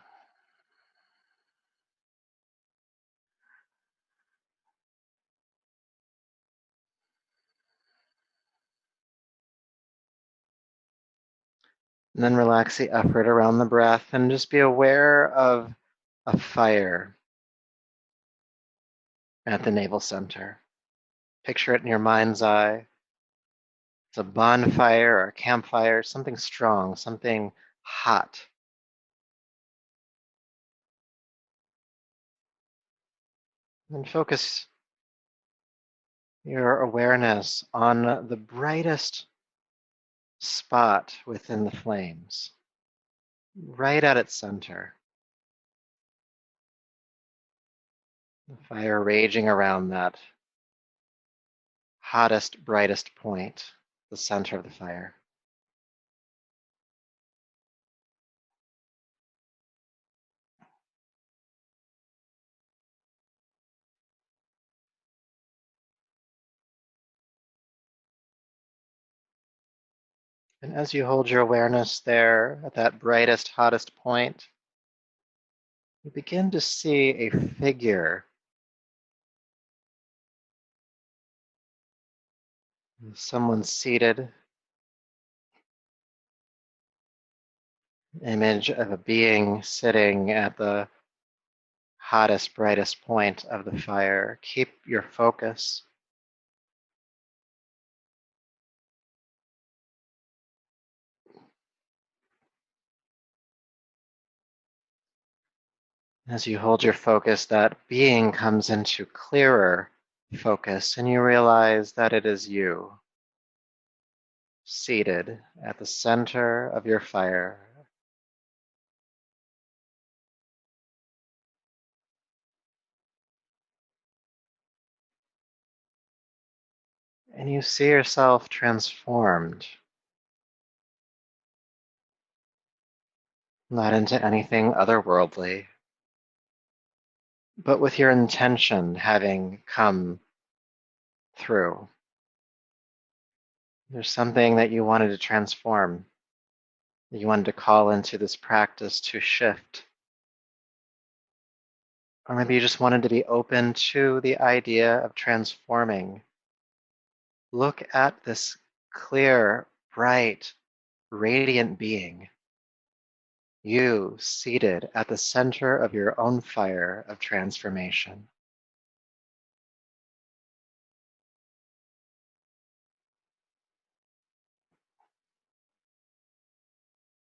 then relax the effort around the breath and just be aware of a fire at the navel center. Picture it in your mind's eye. It's a bonfire or a campfire, something strong, something hot. And focus your awareness on the brightest spot within the flames, right at its center. The fire raging around that hottest, brightest point, the center of the fire. And as you hold your awareness there at that brightest, hottest point, you begin to see a figure, someone seated, image of a being sitting at the hottest, brightest point of the fire. Keep your focus. As you hold your focus, that being comes into clearer focus, and you realize that it is you, seated at the center of your fire. And you see yourself transformed, not into anything otherworldly, but with your intention having come through. There's something that you wanted to transform, that you wanted to call into this practice to shift. Or maybe you just wanted to be open to the idea of transforming. Look at this clear, bright, radiant being, you seated at the center of your own fire of transformation.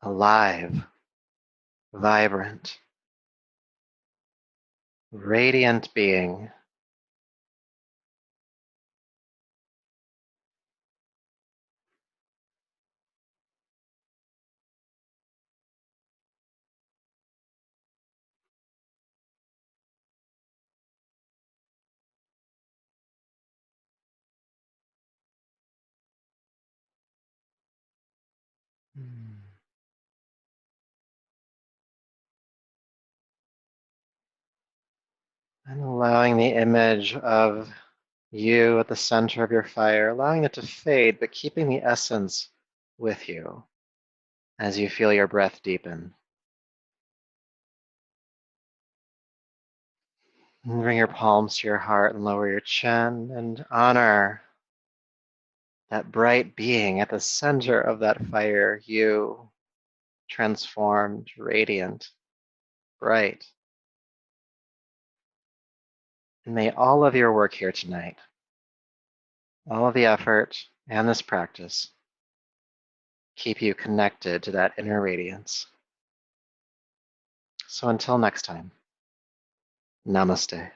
Alive, vibrant, radiant being. And allowing the image of you at the center of your fire, allowing it to fade, but keeping the essence with you as you feel your breath deepen. And bring your palms to your heart and lower your chin and honor that bright being at the center of that fire, you, transformed, radiant, bright. And may all of your work here tonight, all of the effort and this practice, keep you connected to that inner radiance. So until next time, namaste.